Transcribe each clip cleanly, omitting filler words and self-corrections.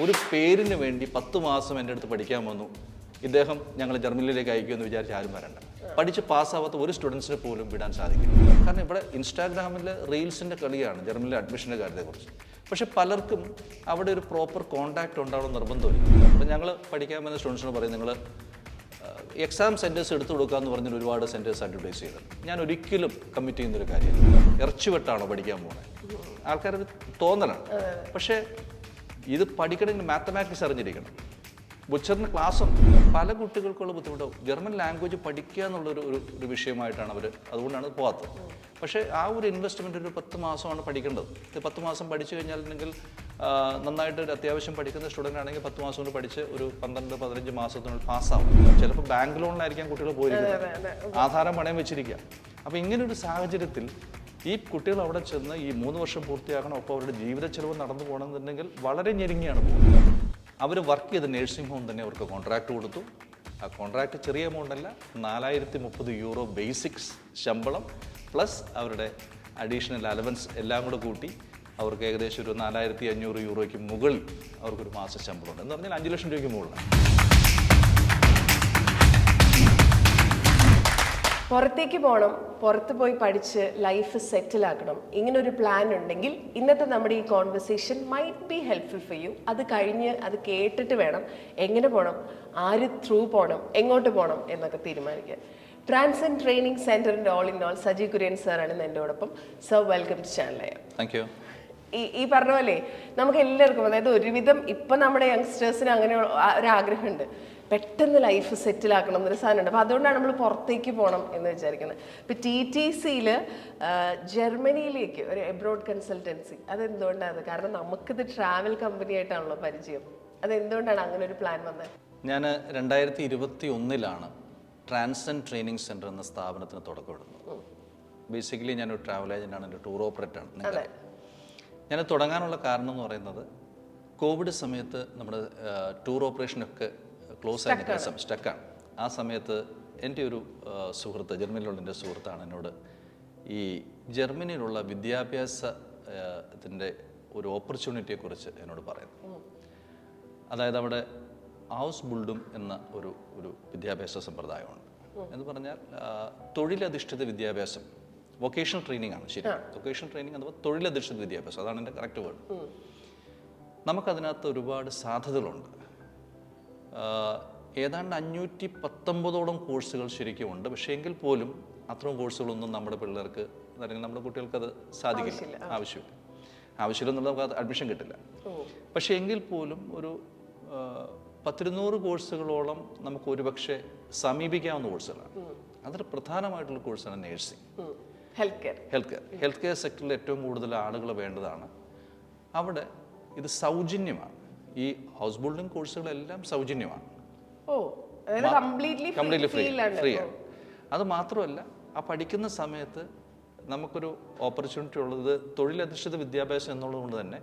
ഒരു പേരിന് വേണ്ടി 10 മാസം എൻ്റെ അടുത്ത് പഠിക്കാൻ വന്നു, ഇദ്ദേഹം ഞങ്ങൾ ജർമ്മനിയിലേക്ക് അയക്കുമെന്ന് വിചാരിച്ച് ആരും വരണ്ട. പഠിച്ച് പാസ്സാവാത്ത ഒരു സ്റ്റുഡൻസിനെ പോലും വിടാൻ സാധിക്കില്ല. കാരണം ഇവിടെ ഇൻസ്റ്റാഗ്രാമിൽ റീൽസിൻ്റെ കളിയാണ് ജർമ്മനിലെ അഡ്മിഷൻ്റെ കാര്യത്തെക്കുറിച്ച്. പക്ഷെ പലർക്കും അവിടെ ഒരു പ്രോപ്പർ കോൺടാക്റ്റ് ഉണ്ടാവണം നിർബന്ധമില്ല. അപ്പം ഞങ്ങൾ പഠിക്കാൻ വന്ന സ്റ്റുഡൻസിനോട് പറയും, നിങ്ങൾ എക്സാം സെൻറ്റേഴ്സ് എടുത്തു കൊടുക്കുക എന്ന് പറഞ്ഞാൽ ഒരുപാട് സെൻറ്റേഴ്സ് അഡ്വർടൈസ് ചെയ്തത്. ഞാൻ ഒരിക്കലും കമ്മിറ്റ് ചെയ്യുന്നൊരു കാര്യമാണ്. ഇറച്ചിവെട്ടാണോ പഠിക്കാൻ പോകുന്നത്, ആൾക്കാരൊരു തോന്നലാണ്. പക്ഷേ ഇത് പഠിക്കണമെങ്കിൽ മാത്തമാറ്റിക്സ് അറിഞ്ഞിരിക്കണം. ബുച്ചറിന് ക്ലാസ്സും പല കുട്ടികൾക്കുള്ള ബുദ്ധിമുട്ടാവും. ജർമ്മൻ ലാംഗ്വേജ് പഠിക്കുക എന്നുള്ളൊരു ഒരു വിഷയമായിട്ടാണ് അവർ, അതുകൊണ്ടാണ് പോകാത്തത്. പക്ഷേ ആ ഒരു ഇൻവെസ്റ്റ്മെൻറ്റ് ഒരു 10 മാസമാണ് പഠിക്കേണ്ടത്. 10 മാസം പഠിച്ചു കഴിഞ്ഞാൽ നന്നായിട്ട് ഒരു അത്യാവശ്യം പഠിക്കുന്ന സ്റ്റുഡൻ്റ് ആണെങ്കിൽ 10 മാസം കൊണ്ട് പഠിച്ച് ഒരു 12-15 മാസത്തിനുള്ളിൽ പാസ്സാവും. ചിലപ്പോൾ ബാങ്ക് ലോണിലായിരിക്കാം കുട്ടികൾ പോയിരിക്കുന്നത്, ആധാരം പണയം വെച്ചിരിക്കുക. അപ്പോൾ ഇങ്ങനൊരു സാഹചര്യത്തിൽ ഈ കുട്ടികൾ അവിടെ ചെന്ന് ഈ 3 വർഷം പൂർത്തിയാക്കണം. ഒപ്പം അവരുടെ ജീവിത ചെലവ് നടന്നു പോകണമെന്നുണ്ടെങ്കിൽ വളരെ ഞെരുങ്ങിയാണ് പോകുന്നത്. അവർ വർക്ക് ചെയ്ത നേഴ്സിംഗ് ഹോം തന്നെ അവർക്ക് കോൺട്രാക്റ്റ് കൊടുത്തു. ആ കോൺട്രാക്റ്റ് ചെറിയ എമൗണ്ട് അല്ല, 4030 യൂറോ ബേസിക്സ് ശമ്പളം പ്ലസ് അവരുടെ അഡീഷണൽ അലവൻസ് എല്ലാം കൂടെ കൂട്ടി അവർക്ക് ഏകദേശം ഒരു 4500 യൂറോയ്ക്ക് മുകളിൽ അവർക്കൊരു മാസ ശമ്പളമുണ്ട്. എന്ന് പറഞ്ഞാൽ 5 ലക്ഷം രൂപയ്ക്ക് മുകളിലാണ്. പുറത്തേക്ക് പോകണം, പുറത്ത് പോയി പഠിച്ച് ലൈഫ് സെറ്റിലാക്കണം, ഇങ്ങനൊരു പ്ലാൻ ഉണ്ടെങ്കിൽ ഇന്നത്തെ നമ്മുടെ ഈ conversation might be helpful for you. അത് കഴിഞ്ഞ് അത് കേട്ടിട്ട് വേണം എങ്ങനെ പോകണം, ആര് ത്രൂ പോകണം, എങ്ങോട്ട് പോകണം എന്നൊക്കെ തീരുമാനിക്കാൻ. ട്രാൻസെൻഡ് ട്രെയിനിങ് സെന്ററിന്റെ all in all Saji Kurian സാറാണ് എന്നോടൊപ്പം. Sir, welcome to channel. Thank you. ഈ പറഞ്ഞ പോലെ നമുക്ക് എല്ലാവർക്കും, അതായത് ഒരുവിധം ഇപ്പം നമ്മുടെ യങ്സ്റ്റേഴ്സിന് അങ്ങനെ ഒരാഗ്രഹമുണ്ട്, പെട്ടെന്ന് ലൈഫ് സെറ്റിലാക്കണം എന്നൊരു സാധനമുണ്ട്. അപ്പോൾ അതുകൊണ്ടാണ് നമ്മൾ പുറത്തേക്ക് പോകണം എന്ന് വിചാരിക്കുന്നത്. ഇപ്പോൾ TTCയിൽ ജർമ്മനിയിലേക്ക് ഒരു എബ്രോഡ് കൺസൾട്ടൻസി, അതെന്തുകൊണ്ടാണ്? കാരണം നമുക്കിത് ട്രാവൽ കമ്പനി ആയിട്ടാണല്ലോ പരിചയം. അതെന്തുകൊണ്ടാണ് അങ്ങനെ ഒരു പ്ലാൻ വന്നത്? ഞാൻ 2021 ട്രാൻസെൻഡ് ട്രെയിനിങ് സെൻറ്റർ എന്ന സ്ഥാപനത്തിന് തുടക്കമിടുന്നത്. ബേസിക്കലി ഞാനൊരു ട്രാവൽ ഏജൻ്റാണ്, എൻ്റെ ടൂർ ഓപ്പറേറ്ററാണ്. ഞാൻ തുടങ്ങാനുള്ള കാരണം എന്ന് പറയുന്നത്, കോവിഡ് സമയത്ത് നമ്മുടെ ടൂർ ഓപ്പറേഷനൊക്കെ ക്ലോസ് ആയിട്ട് സ്റ്റക്കാണ്. ആ സമയത്ത് എൻ്റെ ഒരു സുഹൃത്ത്, ജർമ്മനിയിലുള്ള എൻ്റെ സുഹൃത്താണ് എന്നോട് ഈ ജർമ്മനിയിലുള്ള വിദ്യാഭ്യാസത്തിൻ്റെ ഒരു ഓപ്പർച്യൂണിറ്റിയെക്കുറിച്ച് എന്നോട് പറയുന്നു. അതായത് അവിടെ ഹൗസ് ബിൽഡും എന്ന ഒരു വിദ്യാഭ്യാസ സമ്പ്രദായമുണ്ട്. എന്ന് പറഞ്ഞാൽ തൊഴിലധിഷ്ഠിത വിദ്യാഭ്യാസം, വൊക്കേഷണൽ ട്രെയിനിങ് ആണ്. ശരി, വൊക്കേഷണൽ ട്രെയിനിങ് അഥവാ തൊഴിലധിഷ്ഠിത വിദ്യാഭ്യാസം, അതാണ് എൻ്റെ കറക്റ്റ് വേർഡ്. നമുക്കതിനകത്ത് ഒരുപാട് സാധ്യതകളുണ്ട്. ഏതാണ്ട് 519ഓളം കോഴ്സുകൾ ശരിക്കും ഉണ്ട്. പക്ഷേ എങ്കിൽ പോലും അത്രയും കോഴ്സുകളൊന്നും നമ്മുടെ പിള്ളേർക്ക് അല്ലെങ്കിൽ നമ്മുടെ കുട്ടികൾക്ക് അത് സാധിക്കില്ല, ആവശ്യമില്ലെന്നുള്ള നമുക്ക് അഡ്മിഷൻ കിട്ടില്ല. പക്ഷേ എങ്കിൽ പോലും ഒരു 100-200 കോഴ്സുകളോളം നമുക്ക് ഒരുപക്ഷെ സമീപിക്കാവുന്ന കോഴ്സുകളാണ്. അതിൽ പ്രധാനമായിട്ടുള്ള കോഴ്സാണ് നേഴ്സിംഗ്, ഹെൽത്ത് കെയർ സെക്ടറിൽ ഏറ്റവും കൂടുതൽ ആളുകൾ വേണ്ടതാണ്. അവിടെ ഇത് സൗജന്യമാണ്. ഈ ഹൗസ് ബിൽഡിംഗ് കോഴ്സുകളെല്ലാം സൗജന്യമാണ്, കംപ്ലീറ്റ്ലി ഫ്രീ ആണ്. അത് മാത്രമല്ല, ആ പഠിക്കുന്ന സമയത്ത് നമുക്കൊരു ഓപ്പർച്യൂണിറ്റി ഉള്ളത് തൊഴിലധിഷ്ഠിത വിദ്യാഭ്യാസം എന്നുള്ളത് കൊണ്ട് തന്നെ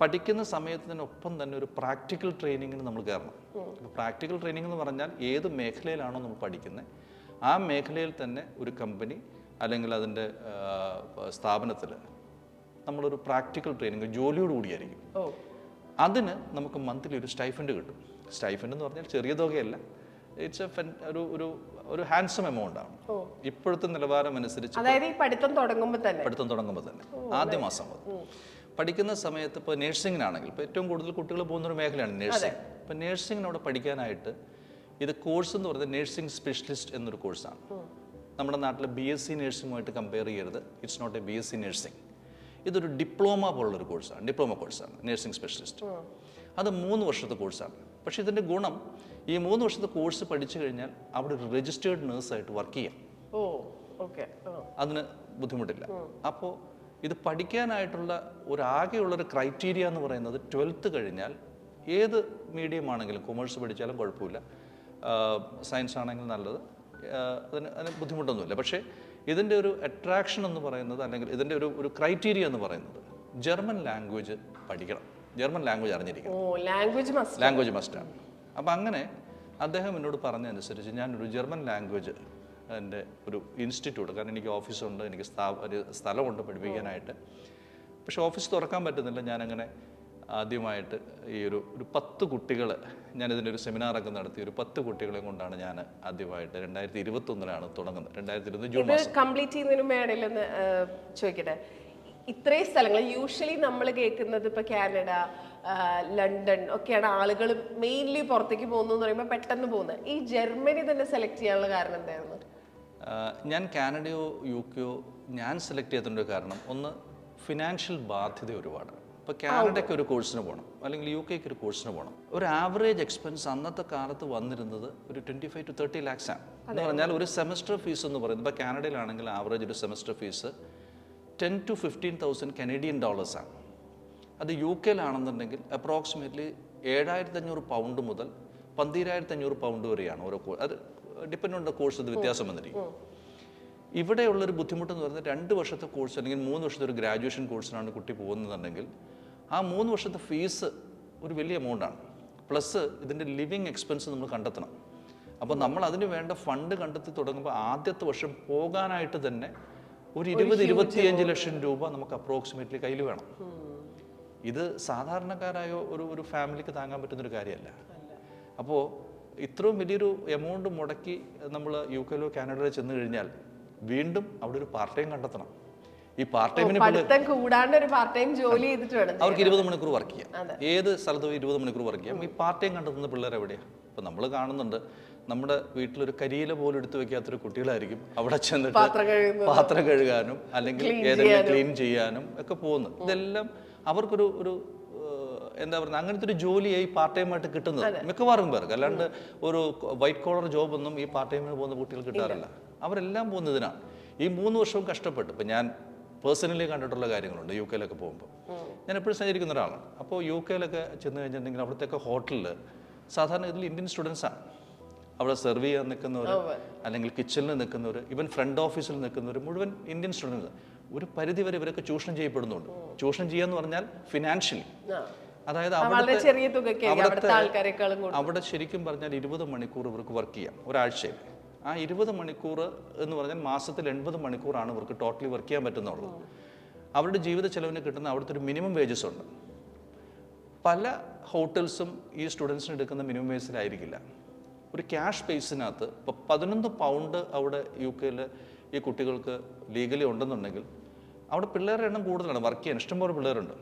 പഠിക്കുന്ന സമയത്തിനൊപ്പം തന്നെ ഒരു പ്രാക്ടിക്കൽ ട്രെയിനിങ്ങിന് നമ്മൾ കയറണം. അപ്പോൾ പ്രാക്ടിക്കൽ ട്രെയിനിങ് എന്ന് പറഞ്ഞാൽ ഏത് മേഖലയിലാണോ നമ്മൾ പഠിക്കുന്നത് ആ മേഖലയിൽ തന്നെ ഒരു കമ്പനി അല്ലെങ്കിൽ അതിൻ്റെ സ്ഥാപനത്തിൽ നമ്മളൊരു പ്രാക്ടിക്കൽ ട്രെയിനിങ് ജോലിയോടുകൂടിയായിരിക്കും. അതിന് നമുക്ക് മന്ത്ലി ഒരു സ്റ്റൈഫൻഡ് കിട്ടും. സ്റ്റൈഫൻഡ് എന്ന് പറഞ്ഞാൽ ചെറിയ തുകയല്ല, ഇറ്റ്സ് ഒരു ഹാൻസം എമൗണ്ട് ആണ് ഇപ്പോഴത്തെ നിലവാരം അനുസരിച്ച്. പഠിത്തം തുടങ്ങുമ്പോൾ തന്നെ ആദ്യ മാസം മുതൽ പഠിക്കുന്ന സമയത്ത്, ഇപ്പോൾ നേഴ്സിങ്ങിനാണെങ്കിൽ ഇപ്പോൾ ഏറ്റവും കൂടുതൽ കുട്ടികൾ പോകുന്നൊരു മേഖലയാണ് നേഴ്സിംഗ്. ഇപ്പോൾ നേഴ്സിങ്ങിന് അവിടെ പഠിക്കാനായിട്ട് ഇത് കോഴ്സ് എന്ന് പറയുന്നത് നേഴ്സിംഗ് സ്പെഷ്യലിസ്റ്റ് എന്നൊരു കോഴ്സാണ്. നമ്മുടെ നാട്ടിൽ BSc നേഴ്സിംഗുമായിട്ട് കമ്പയർ ചെയ്യരുത്. It's not a BSc nursing. ഇതൊരു ഡിപ്ലോമ പോലുള്ളൊരു കോഴ്സാണ്, ഡിപ്ലോമ കോഴ്സാണ് നേഴ്സിംഗ് സ്പെഷ്യലിസ്റ്റ്. അത് 3 വർഷത്തെ കോഴ്സാണ്. പക്ഷേ ഇതിൻ്റെ ഗുണം, ഈ 3 വർഷത്തെ കോഴ്സ് പഠിച്ചു കഴിഞ്ഞാൽ അവിടെ ഒരു രജിസ്റ്റേർഡ് നേഴ്സായിട്ട് വർക്ക് ചെയ്യാം. അതിന് ബുദ്ധിമുട്ടില്ല. അപ്പോൾ ഇത് പഠിക്കാനായിട്ടുള്ള ആകെയുള്ളൊരു ക്രൈറ്റീരിയ എന്ന് പറയുന്നത് 12th കഴിഞ്ഞാൽ ഏത് മീഡിയം ആണെങ്കിലും, കൊമേഴ്സ് പഠിച്ചാലും കുഴപ്പമില്ല, സയൻസ് ആണെങ്കിലും നല്ലത്, അതിന് ബുദ്ധിമുട്ടൊന്നുമില്ല. പക്ഷേ ഇതിൻ്റെ ഒരു അട്രാക്ഷൻ എന്ന് പറയുന്നത്, അല്ലെങ്കിൽ ഇതിൻ്റെ ഒരു ക്രൈറ്റീരിയ എന്ന് പറയുന്നത്, ജർമ്മൻ ലാംഗ്വേജ് പഠിക്കണം, ജർമ്മൻ ലാംഗ്വേജ് അറിഞ്ഞിരിക്കണം, ലാംഗ്വേജ് മസ്റ്റാണ്. അപ്പം അങ്ങനെ അദ്ദേഹം എന്നോട് പറഞ്ഞതനുസരിച്ച് ഞാനൊരു ജർമ്മൻ ലാംഗ്വേജ് എൻ്റെ ഒരു ഇൻസ്റ്റിറ്റ്യൂട്ട്, കാരണം എനിക്ക് ഓഫീസുണ്ട്, എനിക്ക് ഒരു സ്ഥലമുണ്ട് പഠിപ്പിക്കാനായിട്ട്. പക്ഷേ ഓഫീസ് തുറക്കാൻ പറ്റുന്നില്ല. ഞാനങ്ങനെ ആദ്യമായിട്ട് ഈ ഒരു 10 കുട്ടികൾ, ഞാനിതിനൊരു സെമിനാറൊക്കെ നടത്തി, ഒരു 10 കുട്ടികളെ കൊണ്ടാണ് ഞാൻ ആദ്യമായിട്ട് 2021 തുടങ്ങുന്നത്. 2020 ജൂൺ മാസം. കംപ്ലീറ്റ് ചെയ്യുന്നതിന് മേടയിലൊന്ന് ചോദിക്കട്ടെ, ഇത്രയും സ്ഥലങ്ങൾ യൂഷ്വലി നമ്മൾ കേൾക്കുന്നത് ഇപ്പോൾ കാനഡ, ലണ്ടൻ ഒക്കെയാണ് ആളുകൾ മെയിൻലി പുറത്തേക്ക് പോകുന്നു എന്ന് പറയുമ്പോൾ പെട്ടെന്ന് പോകുന്നത്. ഈ ജർമ്മനി തന്നെ സെലക്ട് ചെയ്യാനുള്ള കാരണം എന്തായിരുന്നു? ഞാൻ കാനഡയോ യുകെയോ ഞാൻ സെലക്ട് ചെയ്തതിൻ്റെ കാരണം, ഒന്ന് ഫിനാൻഷ്യൽ ബാധ്യത ഒരുപാട്. ഇപ്പോൾ കാനഡയ്ക്ക് ഒരു കോഴ്സിന് പോകണം, അല്ലെങ്കിൽ UK ഒരു കോഴ്സിന് പോകണം. ഒരു ആവറേജ് എക്സ്പെൻസ് അന്നത്തെ കാലത്ത് വന്നിരുന്നത് ഒരു 25 to 30 lakhs ആണ്. എന്ന് പറഞ്ഞാൽ ഒരു സെമസ്റ്റർ ഫീസ് എന്ന് പറയുന്നത്, ഇപ്പോൾ കാനഡയിലാണെങ്കിൽ ആവറേജ് ഒരു സെമസ്റ്റർ ഫീസ് 10 to 15,000 കനേഡിയൻ ഡോളേഴ്സാണ്. അത് UK അപ്രോക്സിമേറ്റ്ലി 7,500 പൗണ്ട് മുതൽ 12,500 പൗണ്ട് വരെയാണ് ഓരോ കോഴ്സ്. അത് ഡിപ്പെൻഡ് ഓൺ ദ കോഴ്സ്, അത് വ്യത്യാസം വന്നിരിക്കും. ഇവിടെയുള്ളൊരു ബുദ്ധിമുട്ടെന്ന് പറയുന്നത് 2 വർഷത്തെ കോഴ്സ് അല്ലെങ്കിൽ 3 വർഷത്തെ ഒരു ഗ്രാജുവേഷൻ കോഴ്സിനാണ് കുട്ടി പോകുന്നതെന്നുണ്ടെങ്കിൽ ആ 3 വർഷത്തെ ഫീസ് ഒരു വലിയ എമൗണ്ടാണ്. പ്ലസ് ഇതിൻ്റെ ലിവിങ് എക്സ്പെൻസ് നമ്മൾ കണ്ടെത്തണം. അപ്പോൾ നമ്മൾ അതിന് വേണ്ട ഫണ്ട് കണ്ടെത്തി തുടങ്ങുമ്പോൾ ആദ്യത്തെ വർഷം പോകാനായിട്ട് തന്നെ ഒരു 20-25 ലക്ഷം രൂപ നമുക്ക് അപ്രോക്സിമേറ്റ്ലി കയ്യിൽ വേണം. ഇത് സാധാരണക്കാരായ ഒരു ഫാമിലിക്ക് താങ്ങാൻ പറ്റുന്നൊരു കാര്യമല്ല. അപ്പോൾ ഇത്രയും വലിയൊരു എമൗണ്ട് മുടക്കി നമ്മൾ UK കാനഡയിലോ ചെന്ന് കഴിഞ്ഞാൽ വീണ്ടും അവിടെ ഒരു പാർട്ട് ടൈം കണ്ടെത്തണം. ഈ പാർട്ട് ടൈമിന് കൂടാണ്ട് ഒരു പാർട്ട് ടൈം ജോലി ചെയ്തിട്ട് വേണം അവർക്ക് 20 മണിക്കൂർ വർക്ക് ചെയ്യാം. ഏത് സ്ഥലത്തും 20 മണിക്കൂർ വർക്ക് ചെയ്യാം. ഈ പാർട്ട് ടൈം കണ്ടെത്തുന്ന പിള്ളേർ എവിടെയാണ്? ഇപ്പം നമ്മൾ കാണുന്നുണ്ട്, നമ്മുടെ വീട്ടിലൊരു കരിയില പോലും എടുത്തു വെക്കാത്തൊരു കുട്ടികളായിരിക്കും അവിടെ ചെന്നിട്ട് പാത്രം കഴുകാനും അല്ലെങ്കിൽ ഏതെങ്കിലും ക്ലീൻ ചെയ്യാനും ഒക്കെ പോകുന്നത്. ഇതെല്ലാം അവർക്കൊരു എന്താ പറയുക, അങ്ങനത്തെ ഒരു ജോലിയായി പാർട്ട് ടൈം ആയിട്ട് കിട്ടുന്നത് മിക്കവാറും പേർക്ക്. അല്ലാണ്ട് ഒരു വൈറ്റ് കോളർ ജോബൊന്നും ഈ പാർട്ട് ടൈമിന് പോകുന്ന കുട്ടികൾ കിട്ടാറില്ല. അവരെല്ലാം പോകുന്നതിനാണ്. ഈ 3 വർഷവും കഷ്ടപ്പെട്ട്, ഇപ്പം ഞാൻ പേഴ്സണലി കണ്ടിട്ടുള്ള കാര്യങ്ങളുണ്ട്. UK പോകുമ്പോൾ ഞാൻ എപ്പോഴും സഞ്ചരിക്കുന്ന ഒരാളാണ്. അപ്പോൾ UK ചെന്ന് കഴിഞ്ഞിട്ടുണ്ടെങ്കിൽ അവിടുത്തെ ഹോട്ടലിൽ സാധാരണ ഇതിൽ ഇന്ത്യൻ സ്റ്റുഡൻസാണ് അവിടെ സെർവ് ചെയ്യാൻ നിൽക്കുന്നവർ, അല്ലെങ്കിൽ കിച്ചണിൽ നിൽക്കുന്നവർ, ഈവൻ ഫ്രണ്ട് ഓഫീസിൽ നിൽക്കുന്നവർ മുഴുവൻ ഇന്ത്യൻ സ്റ്റുഡൻസ്. ഒരു പരിധി വരെ ഇവരൊക്കെ ചൂഷണം ചെയ്യപ്പെടുന്നുണ്ട്. ചൂഷണം ചെയ്യാന്ന് പറഞ്ഞാൽ ഫിനാൻഷ്യലി. അതായത് അവിടെ ശരിക്കും പറഞ്ഞാൽ 20 മണിക്കൂർ ഇവർക്ക് വർക്ക് ചെയ്യാം ഒരാഴ്ചയിൽ. ആ 20 മണിക്കൂർ എന്ന് പറഞ്ഞാൽ മാസത്തിൽ 80 മണിക്കൂറാണ് ഇവർക്ക് ടോട്ടലി വർക്ക് ചെയ്യാൻ പറ്റുന്നുള്ളൂ. അവരുടെ ജീവിത ചെലവിന് കിട്ടുന്ന അവിടുത്തെ ഒരു മിനിമം വേജസ് ഉണ്ട്. പല ഹോട്ടൽസും ഈ സ്റ്റുഡൻസിന് എടുക്കുന്ന മിനിമം വേജസിലായിരിക്കില്ല. ഒരു ക്യാഷ് ബേസിനകത്ത് ഇപ്പോൾ 11 പൗണ്ട് അവിടെ UK ഈ കുട്ടികൾക്ക് ലീഗലി ഉണ്ടെന്നുണ്ടെങ്കിൽ അവിടെ പിള്ളേരുടെ എണ്ണം കൂടുതലാണ് വർക്ക് ചെയ്യാൻ. ഇഷ്ടംപോലെ പിള്ളേരുണ്ട്.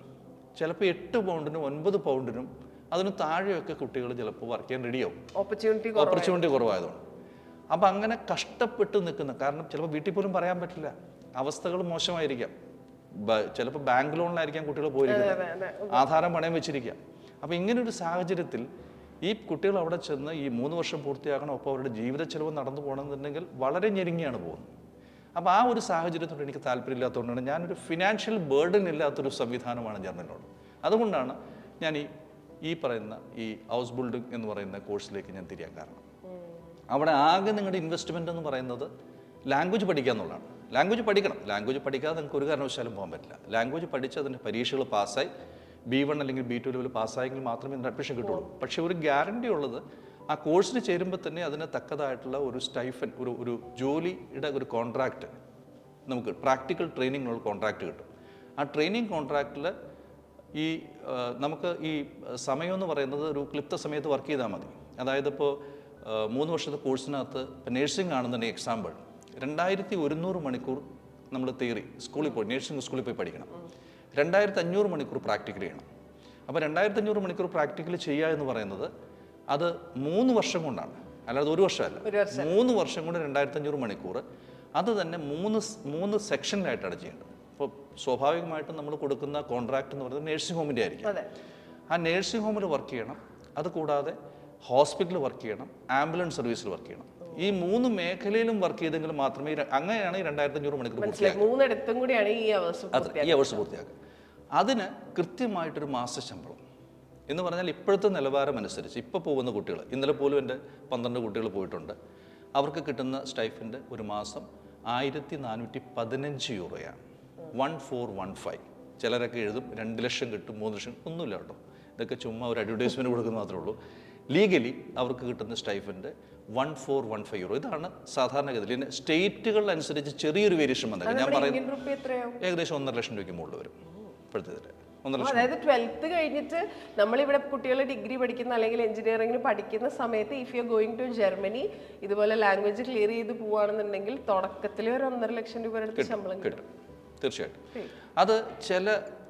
ചിലപ്പോൾ 8 പൗണ്ടിനും 9 പൗണ്ടിനും അതിന് താഴെയൊക്കെ കുട്ടികൾ ചിലപ്പോൾ വർക്ക് ചെയ്യാൻ റെഡിയാവും, ഓപ്പർച്യൂണിറ്റി കുറവായതുകൊണ്ട്. അപ്പം അങ്ങനെ കഷ്ടപ്പെട്ട് നിൽക്കുന്ന, കാരണം ചിലപ്പോൾ വീട്ടിൽ പോലും പറയാൻ പറ്റില്ല, അവസ്ഥകൾ മോശമായിരിക്കാം. ചിലപ്പോൾ ബാങ്ക് ലോണിലായിരിക്കാം കുട്ടികൾ പോയിരിക്കുന്നത്, ആധാരം പണയം വെച്ചിരിക്കാം. അപ്പോൾ ഇങ്ങനൊരു സാഹചര്യത്തിൽ ഈ കുട്ടികൾ അവിടെ ചെന്ന് ഈ 3 വർഷം പൂർത്തിയാക്കണം. അപ്പോൾ അവരുടെ ജീവിത ചെലവ് നടന്നു പോകണമെന്നുണ്ടെങ്കിൽ വളരെ ഞെരുങ്ങിയാണ് പോകുന്നത്. അപ്പോൾ ആ ഒരു സാഹചര്യത്തോട് എനിക്ക് താല്പര്യമില്ലാത്തതുകൊണ്ടാണ്, ഞാനൊരു ഫിനാൻഷ്യൽ ബേർഡൻ ഇല്ലാത്തൊരു സംവിധാനമാണ് ജർമ്മനിലോട്. അതുകൊണ്ടാണ് ഞാൻ ഈ പറയുന്ന ഈ ഹൗസ് ബിൽഡിംഗ് എന്ന് പറയുന്ന കോഴ്സിലേക്ക് ഞാൻ തിരിയാൻ കാരണം. അവിടെ ആകെ നിങ്ങളുടെ ഇൻവെസ്റ്റ്മെൻ്റ് എന്ന് പറയുന്നത് ലാംഗ്വേജ് പഠിക്കുക എന്നുള്ളതാണ്. ലാംഗ്വേജ് പഠിക്കണം. ലാംഗ്വേജ് പഠിക്കാതെ നിങ്ങൾക്ക് ഒരു കാരണവശാലും പോകാൻ പറ്റില്ല. ലാംഗ്വേജ് പഠിച്ച് അതിൻ്റെ പരീക്ഷകൾ പാസ്സായി B1 അല്ലെങ്കിൽ B2 ലെവൽ പാസ്സായെങ്കിൽ മാത്രമേ ഇതിന് അഡ്മിഷൻ കിട്ടുള്ളൂ. പക്ഷേ ഒരു ഗ്യാരണ്ടി ഉള്ളത്, ആ കോഴ്സിന് ചേരുമ്പോൾ തന്നെ അതിന് തക്കതായിട്ടുള്ള ഒരു സ്റ്റൈഫൻ, ഒരു ജോലിയുടെ ഒരു കോൺട്രാക്റ്റ്, നമുക്ക് പ്രാക്ടിക്കൽ ട്രെയിനിങ്ങിനുള്ള കോൺട്രാക്റ്റ് കിട്ടും. ആ ട്രെയിനിങ് കോൺട്രാക്റ്റിൽ നമുക്ക് ഈ സമയം എന്ന് പറയുന്നത് ഒരു ക്ലിപ്ത സമയത്ത് വർക്ക് ചെയ്താൽ മതി. അതായത് ഇപ്പോൾ 3 വർഷത്തെ കോഴ്സിനകത്ത് ഇപ്പോൾ നേഴ്സിംഗ് ആണെന്നുണ്ടെങ്കിൽ എക്സാമ്പിൾ 2100 മണിക്കൂർ നമ്മൾ തിയറി സ്കൂളിൽ പോയി, നേഴ്സിംഗ് സ്കൂളിൽ പോയി പഠിക്കണം. 2500 മണിക്കൂർ പ്രാക്ടിക്കൽ ചെയ്യണം. അപ്പോൾ 2500 മണിക്കൂർ പ്രാക്ടിക്കൽ ചെയ്യുക എന്ന് പറയുന്നത് അത് 3 വർഷം കൊണ്ടാണ്, അല്ലാതെ 1 വർഷമല്ല. 3 വർഷം കൊണ്ട് 2500 മണിക്കൂർ. അത് തന്നെ 3 സെക്ഷനിലായിട്ടാണ് ചെയ്യേണ്ടത്. ഇപ്പോൾ സ്വാഭാവികമായിട്ടും നമ്മൾ കൊടുക്കുന്ന കോൺട്രാക്ട് എന്ന് പറയുന്നത് നേഴ്സിംഗ് ഹോമിൻ്റെ ആയിരിക്കും. ആ നേഴ്സിംഗ് ഹോമിൽ വർക്ക് ചെയ്യണം. അതുകൂടാതെ ഹോസ്പിറ്റലിൽ വർക്ക് ചെയ്യണം, ആംബുലൻസ് സർവീസിൽ വർക്ക് ചെയ്യണം. ഈ 3 മേഖലയിലും വർക്ക് ചെയ്തെങ്കിൽ മാത്രമേ, അങ്ങനെയാണ് ഈ 2500 മണിക്കൂർ ഈ അവേഴ്സ് പൂർത്തിയാക്കുക. അതിന് കൃത്യമായിട്ടൊരു മാസശമ്പളം എന്ന് പറഞ്ഞാൽ ഇപ്പോഴത്തെ നിലവാരം അനുസരിച്ച് ഇപ്പോൾ പോകുന്ന കുട്ടികൾ, ഇന്നലെ പോലും എൻ്റെ 12 കുട്ടികൾ പോയിട്ടുണ്ട്, അവർക്ക് കിട്ടുന്ന സ്റ്റൈഫൻഡ് ഒരു മാസം 1415 യൂറോയാണ്. 1415. ചിലരൊക്കെ എഴുതും 2 ലക്ഷം കിട്ടും, 3 ലക്ഷം, ഒന്നുമില്ല കേട്ടോ. ഇതൊക്കെ ചുമ്മാ ഒരു അഡ്വർടൈസ്മെൻറ്റ് കൊടുക്കുന്നത് മാത്രമേ ഉള്ളൂ. ലീഗലി അവർക്ക് കിട്ടുന്ന സ്റ്റൈഫൻഡ് 1415 യൂറോ. ഇതാണ് സാധാരണഗതിയിൽ. സ്റ്റേറ്റുകളനുസരിച്ച് ചെറിയൊരു വേരിയേഷൻ വന്നേക്കാം. ഞാൻ പറയുന്നത് ഏകദേശം 1.5 ലക്ഷം രൂപയ്ക്ക് മുകളിൽ വരും ഇപ്പോഴത്തെ. അതായത് 12th കഴിഞ്ഞിട്ട് നമ്മളിവിടെ കുട്ടികൾ ഡിഗ്രി പഠിക്കുന്ന അല്ലെങ്കിൽ എഞ്ചിനീയറിംഗിന് പഠിക്കുന്ന സമയത്ത് if you going to Germany ഇതുപോലെ ലാംഗ്വേജ് ക്ലിയർ ചെയ്ത് പോവാണെന്നുണ്ടെങ്കിൽ തുടക്കത്തിൽ ഒരു 1.5 ലക്ഷം രൂപ അടുത്ത് ശമ്പളം കിട്ടും. തീർച്ചയായിട്ടും. അത് ചില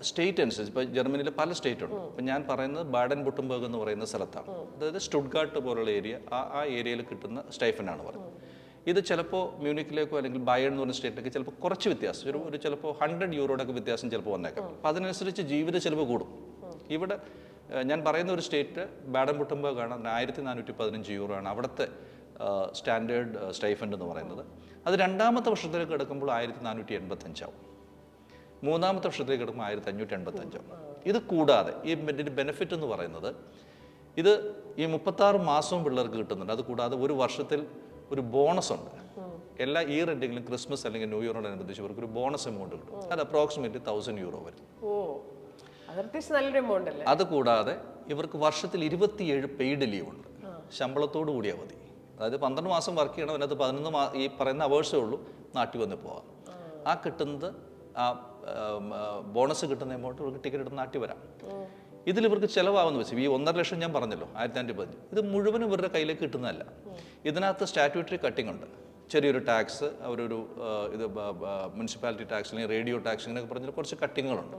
സ്റ്റേറ്റ് അനുസരിച്ച്, ഇപ്പോൾ ജർമ്മനിയിൽ പല സ്റ്റേറ്റ് ഉണ്ട്. ഇപ്പം ഞാൻ പറയുന്നത് ബാഡൻ ബുട്ടംബർഗ് എന്ന് പറയുന്ന സ്ഥലത്താണ്. അതായത് സ്റ്റുട്ട്ഗാർട്ട് പോലുള്ള ഏരിയ, ആ ഏരിയയിൽ കിട്ടുന്ന സ്റ്റൈഫനാണ് പറയുന്നത്. ഇത് ചിലപ്പോൾ മ്യൂണിക്കിലേക്കോ അല്ലെങ്കിൽ ബയൺ എന്ന് പറഞ്ഞ സ്റ്റേറ്റിലേക്ക് ചിലപ്പോൾ കുറച്ച് വ്യത്യാസം, ഒരു ചിലപ്പോൾ 100 യൂറോയുടെ ഒക്കെ വ്യത്യാസം ചിലപ്പോൾ വന്നേക്കാം. അപ്പോൾ അതിനനുസരിച്ച് ജീവിത ചെലവ് കൂടും. ഇവിടെ ഞാൻ പറയുന്ന ഒരു സ്റ്റേറ്റ് ബാഡൻ ബുട്ടംബർഗ് ആണ്. 1415 യൂറോ ആണ് അവിടുത്തെ സ്റ്റാൻഡേർഡ് സ്റ്റൈഫൻഡ് എന്ന് പറയുന്നത്. അത് രണ്ടാമത്തെ വർഷത്തിലേക്ക് കിടക്കുമ്പോൾ 1485 ആവും. മൂന്നാമത്തെ വർഷത്തിലേക്ക് കിടക്കുമ്പോൾ 1585 ആവും. ഇത് കൂടാതെ ഇതിൻ്റെ ബെനിഫിറ്റ് എന്ന് പറയുന്നത് ഇത് ഈ 36 മാസവും പിള്ളേർക്ക് കിട്ടുന്നുണ്ട്. അത് കൂടാതെ ഒരു വർഷത്തിൽ ഒരു ബോണസ് ഉണ്ട്. എല്ലാ ഇയർ എൻഡിങ്ങിലും ക്രിസ്മസ് അല്ലെങ്കിൽ ന്യൂ ഇയറിനോടനുബന്ധിച്ച് ഇവർക്ക് ഒരു ബോണസ് എമൗണ്ട് കിട്ടും. അത് അപ്രോക്സിമേറ്റ്ലി 1000 യൂറോ വരും. അത് കൂടാതെ ഇവർക്ക് വർഷത്തിൽ 27 പെയ്ഡ് ലീവ് ഉണ്ട്, ശമ്പളത്തോടു കൂടി അവധി. അതായത് 12 മാസം വർക്ക് ചെയ്യണം, അതിനകത്ത് 11 ഈ പറയുന്ന അവേഴ്സേ ഉള്ളൂ നാട്ടിൽ വന്ന് പോകാം. ആ കിട്ടുന്നത് ആ ബോണസ് കിട്ടുന്ന എമൗണ്ട് ഇവർക്ക് ടിക്കറ്റ് എടുത്ത് നാട്ടിൽ വരാം. ഇതിൽ ഇവർക്ക് ചിലവാകുന്ന വെച്ച് ഈ 1.5 ലക്ഷം ഞാൻ പറഞ്ഞല്ലോ 1515, ഇത് മുഴുവനും ഇവരുടെ കയ്യിലേക്ക് കിട്ടുന്നതല്ല. ഇതിനകത്ത് സ്റ്റാറ്റ്യൂട്ടറി കട്ടിംഗ് ഉണ്ട്. ചെറിയൊരു ടാക്സ്, അവരൊരു ഇത് മുനിസിപ്പാലിറ്റി ടാക്സ് അല്ലെങ്കിൽ റേഡിയോ ടാക്സ് ഇങ്ങനെയൊക്കെ പറഞ്ഞാൽ കുറച്ച് കട്ടിങ്ങുകളുണ്ട്.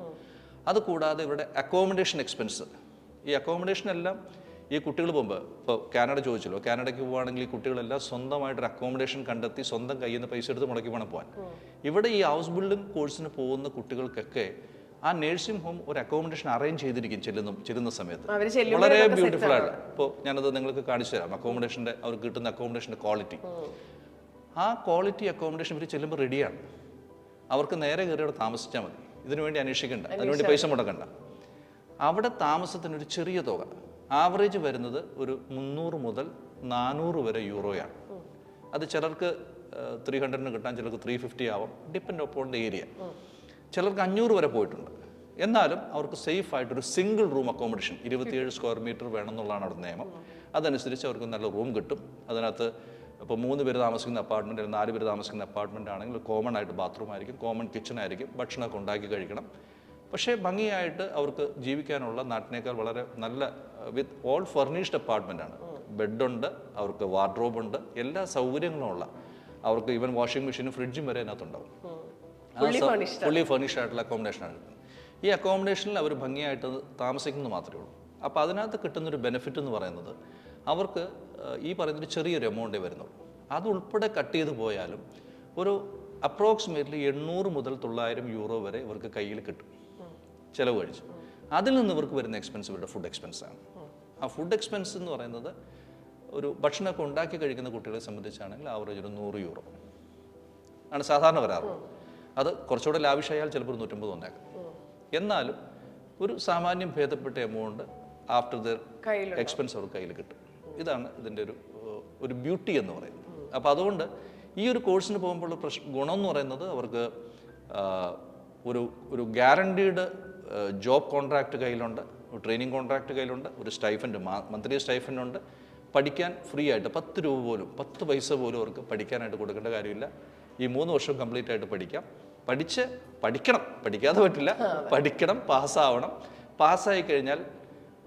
അതുകൂടാതെ ഇവരുടെ അക്കോമഡേഷൻ എക്സ്പെൻസ്, ഈ അക്കോമഡേഷൻ എല്ലാം ഈ കുട്ടികൾ പോകുമ്പോൾ, ഇപ്പോൾ കാനഡ ചോദിച്ചല്ലോ, കാനഡയ്ക്ക് പോവുകയാണെങ്കിൽ ഈ കുട്ടികളെല്ലാം സ്വന്തമായിട്ടൊരു അക്കോമഡേഷൻ കണ്ടെത്തി സ്വന്തം കയ്യിൽ നിന്ന് പൈസ എടുത്ത് മുടക്കി വേണം പോകാൻ. ഇവിടെ ഈ ഹൗസ് ബിൽഡിംഗ് കോഴ്സിന് പോകുന്ന കുട്ടികൾക്കൊക്കെ ആ നേഴ്സിംഗ് ഹോം ഒരു അക്കോമഡേഷൻ അറേഞ്ച് ചെയ്തിരിക്കും ചെല്ലുന്ന സമയത്ത്. വളരെ ബ്യൂട്ടിഫുൾ ആണ്. ഇപ്പോൾ ഞാനത് നിങ്ങൾക്ക് കാണിച്ചു തരാം. അക്കോമഡേഷൻ്റെ അവർക്ക് കിട്ടുന്ന അക്കോമഡേഷൻ്റെ ക്വാളിറ്റി, ആ ക്വാളിറ്റി അക്കോമഡേഷൻ ഇവർ ചെല്ലുമ്പോൾ റെഡിയാണ്. അവർക്ക് നേരെ കയറി അവിടെ താമസിച്ചാൽ മതി. ഇതിനുവേണ്ടി അന്വേഷിക്കേണ്ട, അതിനുവേണ്ടി പൈസ മുടക്കണ്ട. അവിടെ താമസത്തിനൊരു ചെറിയ തുക, ആവറേജ് വരുന്നത് ഒരു 300 മുതൽ 400 വരെ യൂറോയാണ്. അത് ചിലർക്ക് 300 കിട്ടാൻ, ചിലർക്ക് 350 ആവാം, ഡിപ്പെൻഡ് അപ്പോൺ ദ ഏരിയ. ചിലർക്ക് 500 വരെ പോയിട്ടുണ്ട്. എന്നാലും അവർക്ക് സേഫ് ആയിട്ടൊരു single room accommodation 27 square metre വേണം എന്നുള്ളതാണ് അവിടെ നിയമം. അതനുസരിച്ച് അവർക്ക് നല്ല റൂം കിട്ടും. അതിനകത്ത് ഇപ്പോൾ 3 പേര് താമസിക്കുന്ന അപ്പാർട്ട്മെൻറ്റ് അല്ലെങ്കിൽ 4 പേര് താമസിക്കുന്ന അപ്പാർട്ട്മെൻറ്റ് ആണെങ്കിൽ കോമൺ ആയിട്ട് ബാത്റൂം ആയിരിക്കും, കോമൺ കിച്ചൺ ആയിരിക്കും, ഭക്ഷണമൊക്കെ ഉണ്ടാക്കി കഴിക്കണം. പക്ഷേ ഭംഗിയായിട്ട് അവർക്ക് ജീവിക്കാനുള്ള നാട്ടിനേക്കാൾ വളരെ നല്ല വിത്ത് ഓൾ ഫർണിഷ്ഡ് അപ്പാർട്ട്മെൻ്റ് ആണ്. ബെഡുണ്ട്, അവർക്ക് വാർഡ്രോബ് ഉണ്ട്, എല്ലാ സൗകര്യങ്ങളും ഉള്ള, അവർക്ക് ഈവൻ വാഷിംഗ് മെഷീനും ഫ്രിഡ്ജും വരെ അതിനകത്തുണ്ടാവും. ഫുള്ളി ഫർണിഷ്ഡ് ആയിട്ടുള്ള അക്കോമഡേഷനാണ്. ഈ അക്കോമഡേഷനിൽ അവർ ഭംഗിയായിട്ട് താമസിക്കുന്നത് മാത്രമേ ഉള്ളൂ. അപ്പോൾ അതിനകത്ത് കിട്ടുന്നൊരു ബെനിഫിറ്റ് എന്ന് പറയുന്നത് അവർക്ക് ഈ പറയുന്നൊരു ചെറിയൊരു എമൗണ്ടേ വരുന്നുള്ളൂ. അതുൾപ്പെടെ കട്ട് ചെയ്ത് പോയാലും ഒരു അപ്രോക്സിമേറ്റ്ലി 800 മുതൽ 900 യൂറോ വരെ ഇവർക്ക് കയ്യിൽ കിട്ടും ചിലവ് കഴിച്ച്. അതിൽ നിന്ന് ഇവർക്ക് വരുന്ന എക്സ്പെൻസ് ഇവരുടെ ഫുഡ് എക്സ്പെൻസാണ്. ആ ഫുഡ് എക്സ്പെൻസ് എന്ന് പറയുന്നത് ഒരു ഭക്ഷണമൊക്കെ ഉണ്ടാക്കി കഴിക്കുന്ന കുട്ടികളെ സംബന്ധിച്ചാണെങ്കിൽ ആവറേജ് ഒരു 100 യൂറോ ആണ് സാധാരണ വരാറുള്ളത്. അത് കുറച്ചുകൂടെ ലാവിഷായാൽ ചിലപ്പോൾ 150 വന്നേക്കാം. എന്നാലും ഒരു സാമാന്യം ഭേദപ്പെട്ട എമൗണ്ട് ആഫ്റ്റർ ദ എക്സ്പെൻസ് അവർക്ക് കയ്യിൽ കിട്ടും. ഇതാണ് ഇതിൻ്റെ ഒരു ബ്യൂട്ടി എന്ന് പറയുന്നത്. അപ്പോൾ അതുകൊണ്ട് ഈ ഒരു കോഴ്സിന് പോകുമ്പോൾ ഗുണം എന്ന് പറയുന്നത് അവർക്ക് ഒരു ഗ്യാരണ്ടീഡ് ജോബ് കോൺട്രാക്റ്റ് കയ്യിലുണ്ട്, ഒരു ട്രെയിനിങ് കോൺട്രാക്റ്റ് കയ്യിലുണ്ട്, ഒരു സ്റ്റൈഫൻഡ് മന്ത്ലി സ്റ്റൈഫൻഡ് ഉണ്ട്. പഠിക്കാൻ ഫ്രീ ആയിട്ട് 10 രൂപ പോലും 10 പൈസ പോലും അവർക്ക് പഠിക്കാനായിട്ട് കൊടുക്കേണ്ട കാര്യമില്ല. ഈ 3 വർഷം കംപ്ലീറ്റ് ആയിട്ട് പഠിക്കാം. പഠിക്കണം, പഠിക്കാതെ പറ്റില്ല, പഠിക്കണം, പാസ്സാവണം. പാസ്സായി കഴിഞ്ഞാൽ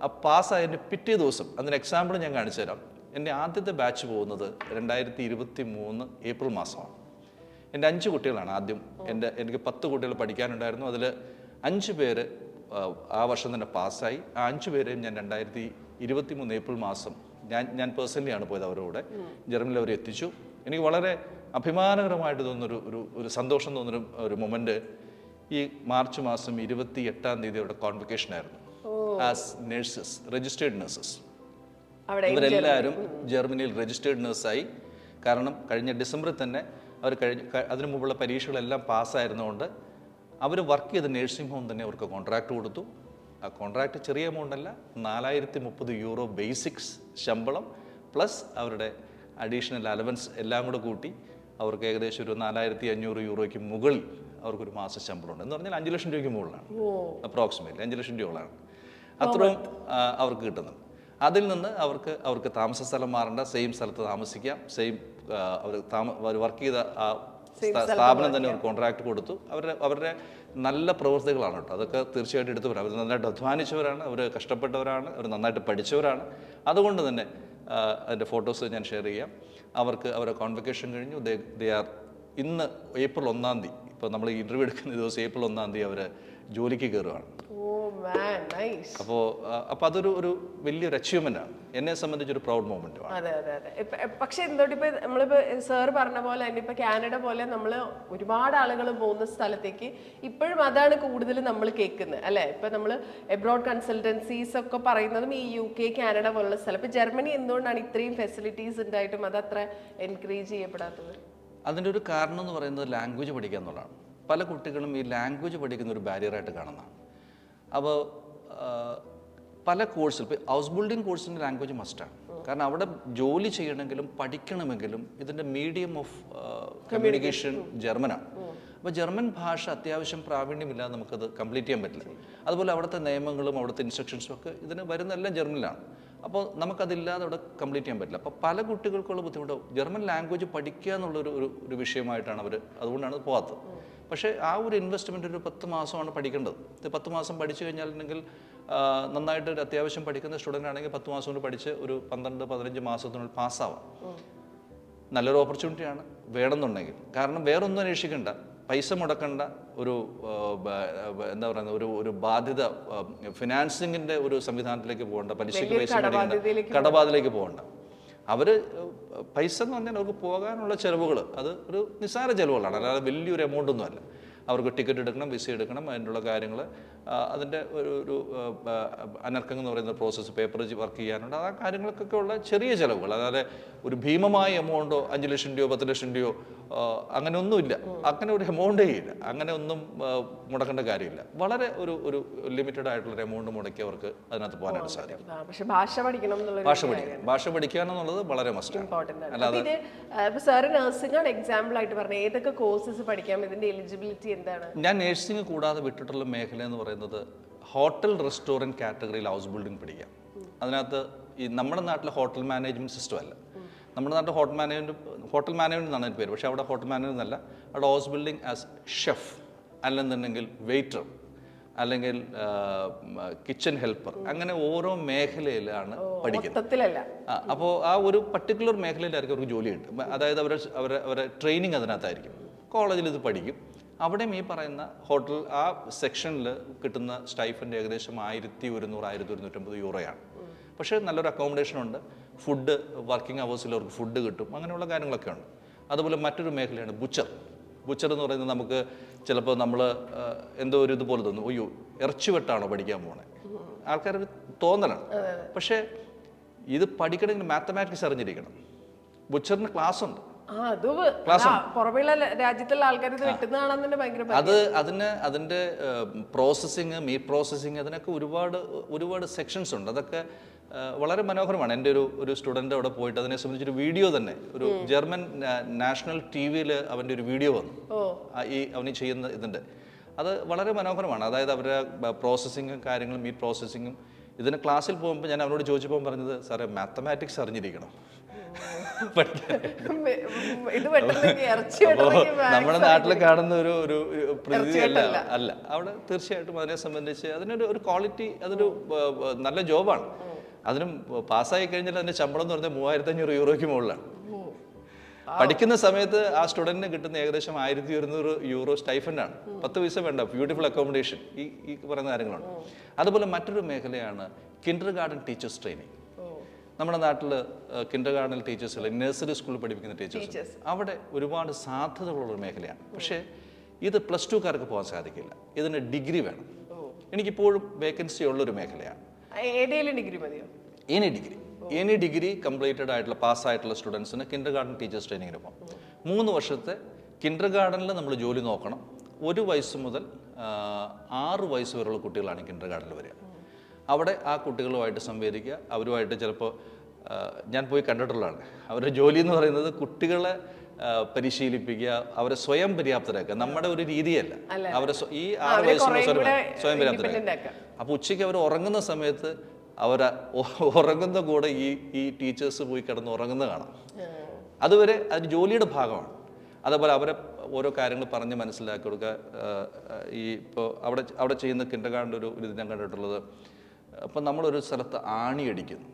ആ പാസ്സായതിൻ്റെ പിറ്റേ ദിവസം, അതിന് എക്സാമ്പിൾ ഞാൻ കാണിച്ചു തരാം. എൻ്റെ ആദ്യത്തെ ബാച്ച് പോകുന്നത് 2023 ഏപ്രിൽ മാസമാണ്. എൻ്റെ 5 കുട്ടികളാണ് ആദ്യം. എനിക്ക് 10 കുട്ടികൾ പഠിക്കാനുണ്ടായിരുന്നു. അതിൽ 5 പേര് ആ വർഷം തന്നെ പാസ്സായി. ആ 5 പേരെയും ഞാൻ 2023 ഏപ്രിൽ മാസം ഞാൻ പേഴ്സണലി ആണ് പോയത് അവരുടെ കൂടെ. ജർമ്മനിയിൽ അവരെ എത്തിച്ചു. എനിക്ക് വളരെ അഭിമാനകരമായിട്ട് തോന്നുന്നൊരു സന്തോഷം തോന്നുന്നൊരു ഒരു മൊമെൻറ്റ് ഈ മാർച്ച് മാസം 28-ാം തീയതി അവരുടെ കോൺവൊക്കേഷൻ ആയിരുന്നു. As nurses, registered nurses. ഇവരെല്ലാവരും ജർമ്മനിയിൽ രജിസ്റ്റേർഡ് നേഴ്സായി. കാരണം കഴിഞ്ഞ ഡിസംബറിൽ തന്നെ അവർ അതിനു മുമ്പുള്ള പരീക്ഷകളെല്ലാം പാസ്സായിരുന്നുകൊണ്ട് അവർ വർക്ക് ചെയ്ത നേഴ്സിംഗ് ഹോം തന്നെ അവർക്ക് കോൺട്രാക്റ്റ് കൊടുത്തു. ആ കോൺട്രാക്റ്റ് ചെറിയ എമൗണ്ട് അല്ല, 4030 യൂറോ ബേസിക്സ് ശമ്പളം പ്ലസ് അവരുടെ അഡീഷണൽ അലവൻസ് എല്ലാം കൂടെ കൂട്ടി അവർക്ക് ഏകദേശം ഒരു 4500 യൂറോയ്ക്ക് മുകളിൽ അവർക്കൊരു മാസ ശമ്പളമുണ്ട്. എന്ന് പറഞ്ഞാൽ 5 ലക്ഷം രൂപയ്ക്ക് മുകളിലാണ്, അപ്രോക്സിമേറ്റ്ലി 5 ലക്ഷം രൂപകളാണ് അത്രയും അവർക്ക് കിട്ടുന്നത്. അതിൽ നിന്ന് അവർക്ക് താമസ സ്ഥലം മാറേണ്ട, സെയിം സ്ഥലത്ത് താമസിക്കാം, സെയിം അവർ വർക്ക് ചെയ്ത ആ സ്ഥാപനം തന്നെ ഒരു കോൺട്രാക്ട് കൊടുത്തു. അവരുടെ നല്ല പ്രവൃത്തികളാണ് കേട്ടോ, അതൊക്കെ തീർച്ചയായിട്ടും എടുത്തു പറയാം. അവർ നന്നായിട്ട് അധ്വാനിച്ചവരാണ്, അവർ കഷ്ടപ്പെട്ടവരാണ്, അവർ നന്നായിട്ട് പഠിച്ചവരാണ്. അതുകൊണ്ട് തന്നെ അതിൻ്റെ ഫോട്ടോസ് ഞാൻ ഷെയർ ചെയ്യാം. അവരുടെ കോൺവെക്കേഷൻ കഴിഞ്ഞു. ദേ ആർ ഇന്ന് ഏപ്രിൽ 1-ാം തീയതി, ഇപ്പോൾ നമ്മൾ ഇൻ്റർവ്യൂ എടുക്കുന്ന ദിവസം ഏപ്രിൽ 1-ാം തീയതി അവർ ജോലിക്ക് കയറുകയാണ്. അപ്പോൾ അതൊരു വലിയൊരു അച്ചീവ്മെന്റ് ആണ്, എന്നെ സംബന്ധിച്ചൊരു പ്രൗഡ് മൊമെന്റ് ആണ്. അതെ അതെ അതെ. പക്ഷെ എന്തുകൊണ്ട് ഇപ്പൊ നമ്മളിപ്പോ സാർ പറഞ്ഞ പോലെ തന്നെ ഇപ്പൊ കാനഡ പോലെ നമ്മൾ ഒരുപാട് ആളുകൾ പോകുന്ന സ്ഥലത്തേക്ക് ഇപ്പോഴും അതാണ് കൂടുതൽ നമ്മൾ കേൾക്കുന്നത് അല്ലെ. ഇപ്പൊ നമ്മൾ എബ്രോഡ് കൺസൾട്ടൻസീസ് ഒക്കെ പറയുന്നതും ഈ UK, കാനഡ പോലുള്ള സ്ഥലം. ഇപ്പൊ ജർമ്മനി എന്തുകൊണ്ടാണ് ഇത്രയും ഫെസിലിറ്റീസ് ഉണ്ടായിട്ടും അത് അത്ര എൻകറേജ് ചെയ്യപ്പെടാത്തത്? അതിൻ്റെ ഒരു കാരണം എന്ന് പറയുന്നത് ലാംഗ്വേജ് പഠിക്കുക എന്നുള്ളതാണ്. പല കുട്ടികളും ഈ ലാംഗ്വേജ് പഠിക്കുന്ന ഒരു ബാരിയറായിട്ട് കാണുന്നതാണ്. അപ്പോൾ പല കോഴ്സിൽ ഇപ്പോൾ ഹൗസ് ബിൽഡിംഗ് കോഴ്സിൻ്റെ ലാംഗ്വേജ് മസ്റ്റാണ്. കാരണം അവിടെ ജോലി ചെയ്യണമെങ്കിലും പഠിക്കണമെങ്കിലും ഇതിൻ്റെ മീഡിയം ഓഫ് കമ്മ്യൂണിക്കേഷൻ ജർമ്മനാണ്. അപ്പോൾ ജർമ്മൻ ഭാഷ അത്യാവശ്യം പ്രാവീണ്യമില്ലാതെ നമുക്കത് കംപ്ലീറ്റ് ചെയ്യാൻ പറ്റില്ല. അതുപോലെ അവിടുത്തെ നിയമങ്ങളും അവിടുത്തെ ഇൻസ്ട്രക്ഷൻസും ഒക്കെ ഇതിന് വരുന്നതെല്ലാം ജർമ്മനിലാണ്. അപ്പോൾ നമുക്കതില്ലാതെ അവിടെ കംപ്ലീറ്റ് ചെയ്യാൻ പറ്റില്ല. അപ്പോൾ പല കുട്ടികൾക്കുള്ള ബുദ്ധിമുട്ട് ജർമ്മൻ ലാംഗ്വേജ് പഠിക്കുക എന്നുള്ളൊരു ഒരു വിഷയമായിട്ടാണ് അതുകൊണ്ടാണ് പോകാത്തത്. പക്ഷേ ആ ഒരു ഇൻവെസ്റ്റ്മെൻ്റ് ഒരു 10 മാസമാണ് പഠിക്കേണ്ടത്. 10 മാസം പഠിച്ചു കഴിഞ്ഞാൽ നന്നായിട്ട് ഒരു അത്യാവശ്യം പഠിക്കുന്ന സ്റ്റുഡൻ്റ് ആണെങ്കിൽ 10 മാസം കൊണ്ട് പഠിച്ച് ഒരു 12-15 മാസത്തിനുള്ളിൽ പാസ്സാവാം. നല്ലൊരു ഓപ്പർച്യൂണിറ്റിയാണ് വേണമെന്നുണ്ടെങ്കിൽ. കാരണം വേറൊന്നും അന്വേഷിക്കേണ്ട, പൈസ മുടക്കേണ്ട, ഒരു എന്താ പറയുന്നത് ഒരു ബാധ്യത, ഫിനാൻസിങ്ങിൻ്റെ ഒരു സംവിധാനത്തിലേക്ക് പോകേണ്ട, പലിശയ്ക്ക് പൈസ മേടിക്കേണ്ട, കടബാധയിലേക്ക് പോകേണ്ട. അവർ പൈസ എന്ന് പറഞ്ഞാൽ അവർക്ക് പോകാനുള്ള ചിലവുകൾ അത് ഒരു നിസ്സാര ചിലവുകളാണ്, അല്ലാതെ വലിയൊരു എമൗണ്ട് ഒന്നും അല്ല. അവർക്ക് ടിക്കറ്റ് എടുക്കണം, വിസ എടുക്കണം, അതിനുള്ള കാര്യങ്ങൾ, അതിൻ്റെ ഒരു അനർക്കങ്ങൾ എന്ന് പറയുന്ന പ്രോസസ്സ്, പേപ്പർ വർക്ക് ചെയ്യാനുണ്ട്, ആ കാര്യങ്ങൾക്കൊക്കെ ഉള്ള ചെറിയ ചിലവുകൾ. അതായത് ഒരു ഭീമമായ എമൗണ്ടോ 5 ലക്ഷം രൂപയോ 10 ലക്ഷം രൂപയോ അങ്ങനെ ഒന്നുമില്ല. അങ്ങനെ ഒരു എമൗണ്ടേ ഇല്ല. അങ്ങനെ ഒന്നും മുടക്കേണ്ട കാര്യമില്ല. വളരെ ഒരു ലിമിറ്റഡ് ആയിട്ടുള്ള ഒരു എമൗണ്ട് മുടക്കി അവർക്ക് അതിനകത്ത് പോകാനായിട്ട് സാധിക്കും. പക്ഷേ ഭാഷ പഠിക്കുക എന്നുള്ളത് വളരെ മസ്റ്റ്. അല്ലാതെ സാർ നഴ്സിംഗ് ആണ് എക്സാമ്പിൾ ആയിട്ട് പറഞ്ഞത്. ഏതൊക്കെ കോഴ്സസ് പഠിക്കാം, ഇതിന്റെ എലിജിബിലിറ്റി എന്താണ്? ഞാൻ നഴ്സിംഗ് കൂടാതെ വിട്ടിട്ടുള്ള മേഖല എന്ന് പറയുന്നത് ഹോട്ടൽ റെസ്റ്റോറൻറ്റ് കാറ്റഗറിയിൽ ഹൗസ് ബിൽഡിംഗ് പഠിക്കാം. അതിനകത്ത് ഈ നമ്മുടെ നാട്ടിലെ ഹോട്ടൽ മാനേജ്മെൻറ്റ് സിസ്റ്റം അല്ല. നമ്മുടെ നാട്ടിൽ ഹോട്ടൽ മാനേജ്മെൻറ്റ് എന്നാണ് എൻ്റെ പേര്. പക്ഷേ അവിടെ ഹോട്ടൽ മാനേജ്മെൻറ്റ് എന്നല്ല, അവിടെ ഹൗസ് ബിൽഡിംഗ് ആസ് ഷെഫ്, അല്ലെന്നുണ്ടെങ്കിൽ വെയിറ്റർ, അല്ലെങ്കിൽ കിച്ചൺ ഹെൽപ്പർ, അങ്ങനെ ഓരോ മേഖലയിലാണ് പഠിക്കുന്നത്. അപ്പോൾ ആ ഒരു പർട്ടിക്കുലർ മേഖലയിലായിരിക്കും അവർക്ക് ജോലി കിട്ടും. അതായത് അവരെ ട്രെയിനിങ് അതിനകത്തായിരിക്കും. കോളേജിൽ ഇത് പഠിക്കും. അവിടെയും ഈ പറയുന്ന ഹോട്ടൽ ആ സെക്ഷനിൽ കിട്ടുന്ന സ്റ്റൈഫൻഡ് ഏകദേശം 1100-1250 യൂറോയാണ്. പക്ഷേ നല്ലൊരു അക്കോമഡേഷൻ ഉണ്ട്, ഫുഡ്, വർക്കിംഗ് അവേഴ്സിൽ അവർക്ക് ഫുഡ് കിട്ടും, അങ്ങനെയുള്ള കാര്യങ്ങളൊക്കെ ഉണ്ട്. അതുപോലെ മറ്റൊരു മേഖലയാണ് ബുച്ചർ എന്ന് പറയുന്നത്. നമുക്ക് ചിലപ്പോൾ നമ്മൾ എന്തോ ഒരു ഇതുപോലെ തോന്നും, അയ്യോ ഇറച്ചി വെട്ടാണോ പഠിക്കാൻ പോണേ, ആൾക്കാരൊരു തോന്നലാണ്. പക്ഷേ ഇത് പഠിക്കണമെങ്കിൽ മാത്തമാറ്റിക്സ് അറിഞ്ഞിരിക്കണം. ബുച്ചറിന് ക്ലാസ് ഉണ്ട്. അതിന്റെ പ്രോസസ്സിങ്, മീറ്റ് പ്രോസസ്സിങ്, അതിനൊക്കെ ഒരുപാട് സെക്ഷൻസ് ഉണ്ട്. അതൊക്കെ വളരെ മനോഹരമാണ്. എൻ്റെ ഒരു സ്റ്റുഡൻ്റ് അവിടെ പോയിട്ട് അതിനെ സംബന്ധിച്ചൊരു വീഡിയോ തന്നെ, ഒരു ജർമ്മൻ നാഷണൽ TV-യിൽ അവൻ്റെ ഒരു വീഡിയോ വന്നു അവന് ചെയ്യുന്ന ഇതിൻ്റെ. അത് വളരെ മനോഹരമാണ്. അതായത് അവരുടെ പ്രോസസ്സിങ്ങും കാര്യങ്ങളും, മീറ്റ് പ്രോസസ്സിങ്ങും. ഇതിന് ക്ലാസ്സിൽ പോകുമ്പോൾ ഞാൻ അവനോട് ചോദിച്ചപ്പോൾ പറഞ്ഞത്, സാറേ മാത്തമാറ്റിക്സ് അറിഞ്ഞിരിക്കണം. നമ്മുടെ നാട്ടിൽ കാണുന്ന ഒരു പ്രകൃതി അല്ല അവിടെ. തീർച്ചയായിട്ടും അതിനെ സംബന്ധിച്ച് അതിനൊരു ക്വാളിറ്റി, അതൊരു നല്ല ജോബാണ്. അതിനും പാസ്സായി കഴിഞ്ഞാൽ അതിന്റെ ശമ്പളം എന്ന് പറഞ്ഞാൽ 3500 യൂറോയ്ക്ക് മുകളിലാണ്. പഠിക്കുന്ന സമയത്ത് ആ സ്റ്റുഡന്റിന് കിട്ടുന്ന ഏകദേശം 1200 യൂറോ സ്റ്റൈഫൻഡാണ്. 10 പൈസ വേണ്ട, ബ്യൂട്ടിഫുൾ അക്കോമഡേഷൻ, ഈ പറയുന്ന കാര്യങ്ങളാണ്. അതുപോലെ മറ്റൊരു മേഖലയാണ് കിൻഡർ ഗാർഡൻ ടീച്ചേഴ്സ് ട്രെയിനിങ്. നമ്മുടെ നാട്ടിൽ കിൻഡർ ഗാർഡൻ ടീച്ചേഴ്സ്, നഴ്സറി സ്കൂളിൽ പഠിപ്പിക്കുന്ന ടീച്ചേഴ്സ്, അവിടെ ഒരുപാട് സാധ്യതകളുള്ള മേഖലയാണ്. പക്ഷേ ഇത് +2-കാർക്ക് പോകാൻ സാധിക്കില്ല. ഇതിന് ഡിഗ്രി വേണം. എനിക്കിപ്പോഴും വേക്കൻസി ഉള്ളൊരു മേഖലയാണ്. എനി ഡിഗ്രി കംപ്ലീറ്റഡ് ആയിട്ടുള്ള പാസ്സായിട്ടുള്ള സ്റ്റുഡൻസിന് കിൻഡർ ഗാർഡൻ ടീച്ചേഴ്സ് ട്രെയിനിങ്ങിന് പോകാം. 3 വർഷത്തെ കിൻഡർ ഗാർഡനിൽ നമ്മൾ ജോലി നോക്കണം. 1 വയസ്സ് മുതൽ 6 വയസ്സ് വരെയുള്ള കുട്ടികളാണ് കിൻഡർ ഗാർഡനിൽ വരിക. അവിടെ ആ കുട്ടികളുമായിട്ട് സംവേദിക്കുക, അവരുമായിട്ട് ചിലപ്പോൾ ഞാൻ പോയി കണ്ടിട്ടുള്ളതാണ്. അവരുടെ ജോലി എന്ന് പറയുന്നത് കുട്ടികളെ പരിശീലിപ്പിക്കുക, അവരെ സ്വയം പര്യാപ്തരാക്കുക. നമ്മുടെ ഒരു രീതിയല്ല. അവരെ ഈ 6 വയസ്സിന് സ്വയം പര്യാപ്തരാക്കുക. അപ്പോൾ ഉച്ചയ്ക്ക് അവർ ഉറങ്ങുന്ന സമയത്ത് ഉറങ്ങുന്ന കൂടെ ഈ ടീച്ചേഴ്സ് പോയി കിടന്ന് ഉറങ്ങുന്ന കാണാം. അതുവരെ അത് ജോലിയുടെ ഭാഗമാണ്. അതേപോലെ അവരെ ഓരോ കാര്യങ്ങൾ പറഞ്ഞ് മനസ്സിലാക്കി കൊടുക്കുക. ഈ ഇപ്പോൾ അവിടെ ചെയ്യുന്ന കിൻഡർഗാർട്ടൻ്റെ ഒരു ഇത് ഞാൻ കണ്ടിട്ടുള്ളത്, അപ്പം നമ്മളൊരു സ്ഥലത്ത് ആണി അടിക്കുന്നു.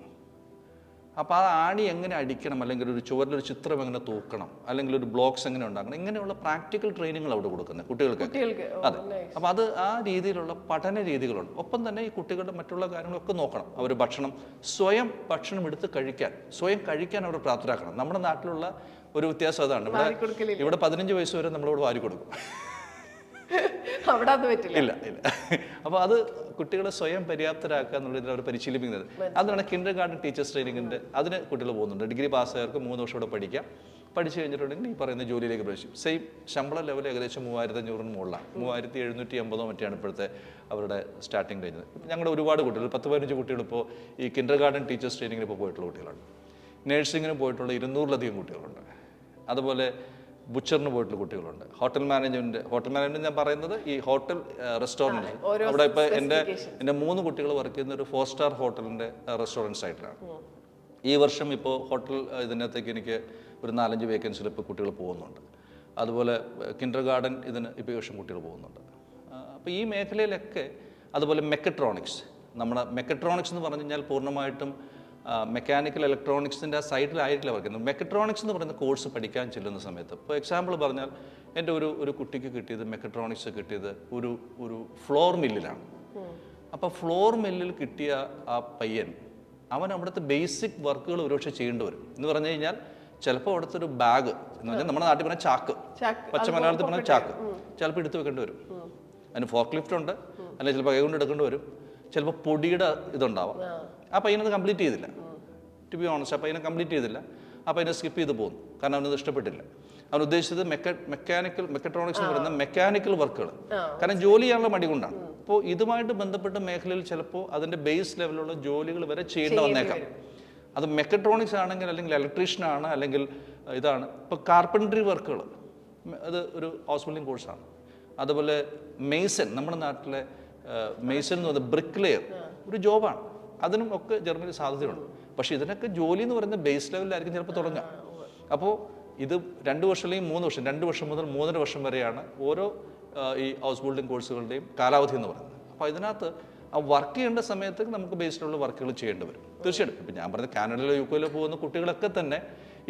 അപ്പോൾ ആ ആണി എങ്ങനെ അടിക്കണം, അല്ലെങ്കിൽ ഒരു ചുവരിലൊരു ചിത്രം എങ്ങനെ തൂക്കണം, അല്ലെങ്കിൽ ഒരു ബ്ലോക്സ് എങ്ങനെ ഉണ്ടാക്കണം, ഇങ്ങനെയുള്ള പ്രാക്ടിക്കൽ ട്രെയിനിങ്ങൾ അവിടെ കൊടുക്കുന്നത് കുട്ടികൾക്ക്. അതെ, അപ്പോൾ അത് ആ രീതിയിലുള്ള പഠന രീതികളുണ്ട്. ഒപ്പം തന്നെ ഈ കുട്ടികളുടെ മറ്റുള്ള കാര്യങ്ങളൊക്കെ നോക്കണം. അവർ സ്വയം ഭക്ഷണം എടുത്ത് സ്വയം കഴിക്കാൻ അവർ പ്രാപ്തരാക്കണം. നമ്മുടെ നാട്ടിലുള്ള ഒരു വ്യത്യാസം അതാണ്. ഇവിടെ 15 വയസ്സ് വരെ നമ്മളോട് വാരി കൊടുക്കും. അവിടെ അത് പറ്റില്ല. ഇല്ല. അപ്പോൾ അത് കുട്ടികളെ സ്വയം പര്യാപ്തരാക്കുക എന്നുള്ളതിൽ അവർ പരിശീലിപ്പിക്കുന്നത്. അതാണ് കിൻഡർഗാർട്ടൻ ടീച്ചേഴ്സ് ട്രെയിനിങ്ങിൻ്റെ. അതിന് കുട്ടികൾ പോകുന്നുണ്ട്. ഡിഗ്രി പാസ്സായവർക്ക് 3 വർഷം ഇവിടെ പഠിക്കാം. പഠിച്ചു കഴിഞ്ഞിട്ടുണ്ടെങ്കിൽ ഈ പറയുന്ന ജോലിയിലേക്ക് പ്രവേശിക്കും. സെയിം ശമ്പള ലെവൽ ഏകദേശം 3500 മുകളിലാണ്. 3750 മറ്റാണ് ഇപ്പോഴത്തെ അവരുടെ സ്റ്റാർട്ടിംഗ് റേഞ്ച്. ഞങ്ങളുടെ ഒരുപാട് കുട്ടികൾ 10-15 കുട്ടികൾ ഇപ്പോൾ ഈ കിൻഡർഗാർട്ടൻ ടീച്ചേഴ്സ് ട്രെയിനിങ്ങിന് ഇപ്പോൾ പോയിട്ടുള്ള കുട്ടികളുണ്ട്. നഴ്സിങ്ങിന് പോയിട്ടുള്ള 200-ലധികം കുട്ടികളുണ്ട്. അതുപോലെ ബുച്ചറിന് പോയിട്ടുള്ള കുട്ടികളുണ്ട്. ഹോട്ടൽ മാനേജ്മെന്റ് ഞാൻ പറയുന്നത് ഈ ഹോട്ടൽ റെസ്റ്റോറൻറ്റ്. അവിടെ ഇപ്പോൾ എൻ്റെ 3 കുട്ടികൾ വർക്ക് ചെയ്യുന്ന ഒരു 4 സ്റ്റാർ ഹോട്ടലിൻ്റെ റെസ്റ്റോറൻറ്റ് സൈറ്റിലാണ്. ഈ വർഷം ഇപ്പോൾ ഹോട്ടൽ ഇതിനകത്തേക്ക് എനിക്ക് ഒരു 4-5 വേക്കൻസിയിൽ ഇപ്പോൾ കുട്ടികൾ പോകുന്നുണ്ട്. അതുപോലെ കിൻഡർഗാർട്ടൻ ഇതിന് ഇപ്പോൾ ഈ വർഷം കുട്ടികൾ പോകുന്നുണ്ട്. അപ്പോൾ ഈ മേഖലയിലൊക്കെ, അതുപോലെ മെക്കട്രോണിക്സ് എന്ന് പറഞ്ഞു കഴിഞ്ഞാൽ പൂർണ്ണമായിട്ടും മെക്കാനിക്കൽ ഇലക്ട്രോണിക്സിൻ്റെ ആ സൈഡിലായിട്ടില്ല വർക്ക് ചെയ്യുന്നത്. മെക്കട്രോണിക്സ് എന്ന് പറയുന്ന കോഴ്സ് പഠിക്കാൻ ചെല്ലുന്ന സമയത്ത്, ഇപ്പോൾ എക്സാമ്പിൾ പറഞ്ഞാൽ എൻ്റെ ഒരു കുട്ടിക്ക് കിട്ടിയത് മെക്കട്രോണിക്സ് കിട്ടിയത് ഒരു ഫ്ലോർ മില്ലിലാണ്. അപ്പോൾ ഫ്ലോർ മില്ലിൽ കിട്ടിയ ആ പയ്യൻ അവൻ അവിടുത്തെ ബേസിക് വർക്കുകൾ ഒരുപക്ഷെ ചെയ്യേണ്ടി വരും. എന്ന് പറഞ്ഞു കഴിഞ്ഞാൽ ചിലപ്പോൾ അവിടുത്തെ ഒരു ബാഗ് എന്ന് പറഞ്ഞാൽ നമ്മുടെ നാട്ടിൽ പറഞ്ഞാൽ ചാക്ക്, പച്ച മലയാളത്തിൽ പറഞ്ഞാൽ ചാക്ക് ചിലപ്പോൾ എടുത്ത് വെക്കേണ്ടി വരും. അതിന് ഫോർക്ക് ലിഫ്റ്റ് ഉണ്ട്, അല്ലെങ്കിൽ ചിലപ്പോൾ കൈ കൊണ്ട് എടുക്കേണ്ടി വരും. ചിലപ്പോൾ പൊടിയുടെ ഇതുണ്ടാവാം. ആ പയ്യനത് കംപ്ലീറ്റ് ചെയ്തില്ല. ടു ബി ഓണസ്റ്റ്, ആ പയ്യനെ കംപ്ലീറ്റ് ചെയ്തില്ല. ആ പയ്യനെ സ്കിപ്പ് ചെയ്ത് പോകുന്നു. കാരണം അവനത് ഇഷ്ടപ്പെട്ടില്ല. അവൻ ഉദ്ദേശിച്ചത് മെക്കട്രോണിക്സ് എന്ന് പറയുന്ന മെക്കാനിക്കൽ വർക്കുകൾ. കാരണം ജോലി ചെയ്യാനുള്ള മടി കൊണ്ടാണ്. അപ്പോൾ ഇതുമായിട്ട് ബന്ധപ്പെട്ട മേഖലയിൽ ചിലപ്പോൾ അതിൻ്റെ ബേസ് ലെവലുള്ള ജോലികൾ വരെ ചെയ്യേണ്ട വന്നേക്കാം. അത് മെക്കട്രോണിക്സ് ആണെങ്കിൽ, അല്ലെങ്കിൽ ഇലക്ട്രീഷ്യനാണ്, അല്ലെങ്കിൽ ഇതാണ്. ഇപ്പോൾ കാർപ്പൻട്രി വർക്കുകൾ, അത് ഒരു ഹൗസ് ബിൽഡിംഗ് കോഴ്സാണ്. അതുപോലെ മെയ്സൺ, നമ്മുടെ നാട്ടിലെ മെയ്സൺ എന്ന് പറയുന്നത് ബ്രിക്ക് ലെയർ ഒരു ജോബാണ്. അതിനും ഒക്കെ ജർമ്മനിയിൽ സാധ്യതയുണ്ട്. പക്ഷേ ഇതിനൊക്കെ ജോലി എന്ന് പറയുന്നത് ബേസ് ലെവലിലായിരിക്കും ചിലപ്പോൾ തുടങ്ങുക. അപ്പോൾ ഇത് 2 വർഷം അല്ലെങ്കിൽ 3 വർഷം, 2 വർഷം മുതൽ 3.5 വർഷം വരെയാണ് ഓരോ ഈ ഹൗസ് ബിൽഡിംഗ് കോഴ്സുകളുടെയും കാലാവധി എന്ന് പറയുന്നത്. അപ്പോൾ ഇതിനകത്ത് ആ വർക്ക് ചെയ്യേണ്ട സമയത്ത് നമുക്ക് ബേസിലുള്ള വർക്കുകൾ ചെയ്യേണ്ടി വരും. തീർച്ചയായിട്ടും ഇപ്പം ഞാൻ പറഞ്ഞ കാനഡയിലോ UK പോകുന്ന കുട്ടികളൊക്കെ തന്നെ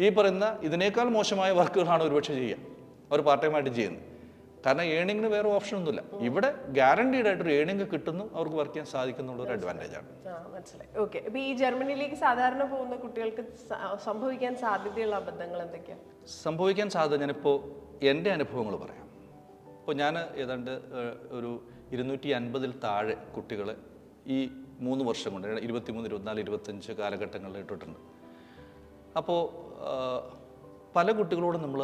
ഈ പറയുന്ന ഇതിനേക്കാൾ മോശമായ വർക്കുകളാണ് ഒരുപക്ഷെ ചെയ്യുക. അവർ പാർട്ട് ടൈം ആയിട്ട് ചെയ്യുന്നത്. കാരണം ഏണിങ്ങിന് വേറെ ഓപ്ഷൻ ഒന്നുമില്ല. ഇവിടെ ഗ്യാരണ്ടീഡ് ആയിട്ടൊരു ഏണിങ് കിട്ടുന്നു, അവർക്ക് വർക്ക് ചെയ്യാൻ സാധിക്കുന്നുള്ള ഒരു അഡ്വാൻറ്റേജ് ആണ്. മനസ്സിലായി. ഓക്കെ. അപ്പോൾ ഈ ജർമ്മനിയിലേക്ക് സാധാരണ പോകുന്ന കുട്ടികൾക്ക് സംഭവിക്കാൻ സാധ്യതയുള്ള അബദ്ധങ്ങൾ എന്തൊക്കെയാണ്? സംഭവിക്കാൻ സാധ്യത ഞാനിപ്പോൾ എൻ്റെ അനുഭവങ്ങൾ പറയാം. ഇപ്പോൾ ഞാൻ ഏതാണ്ട് ഒരു 250-ൽ താഴെ കുട്ടികളെ ഈ 3 വർഷം കൊണ്ട് 23, 24, 25 കാലഘട്ടങ്ങളിൽ ഇട്ടിട്ടുണ്ട്. അപ്പോൾ പല കുട്ടികളോടും നമ്മൾ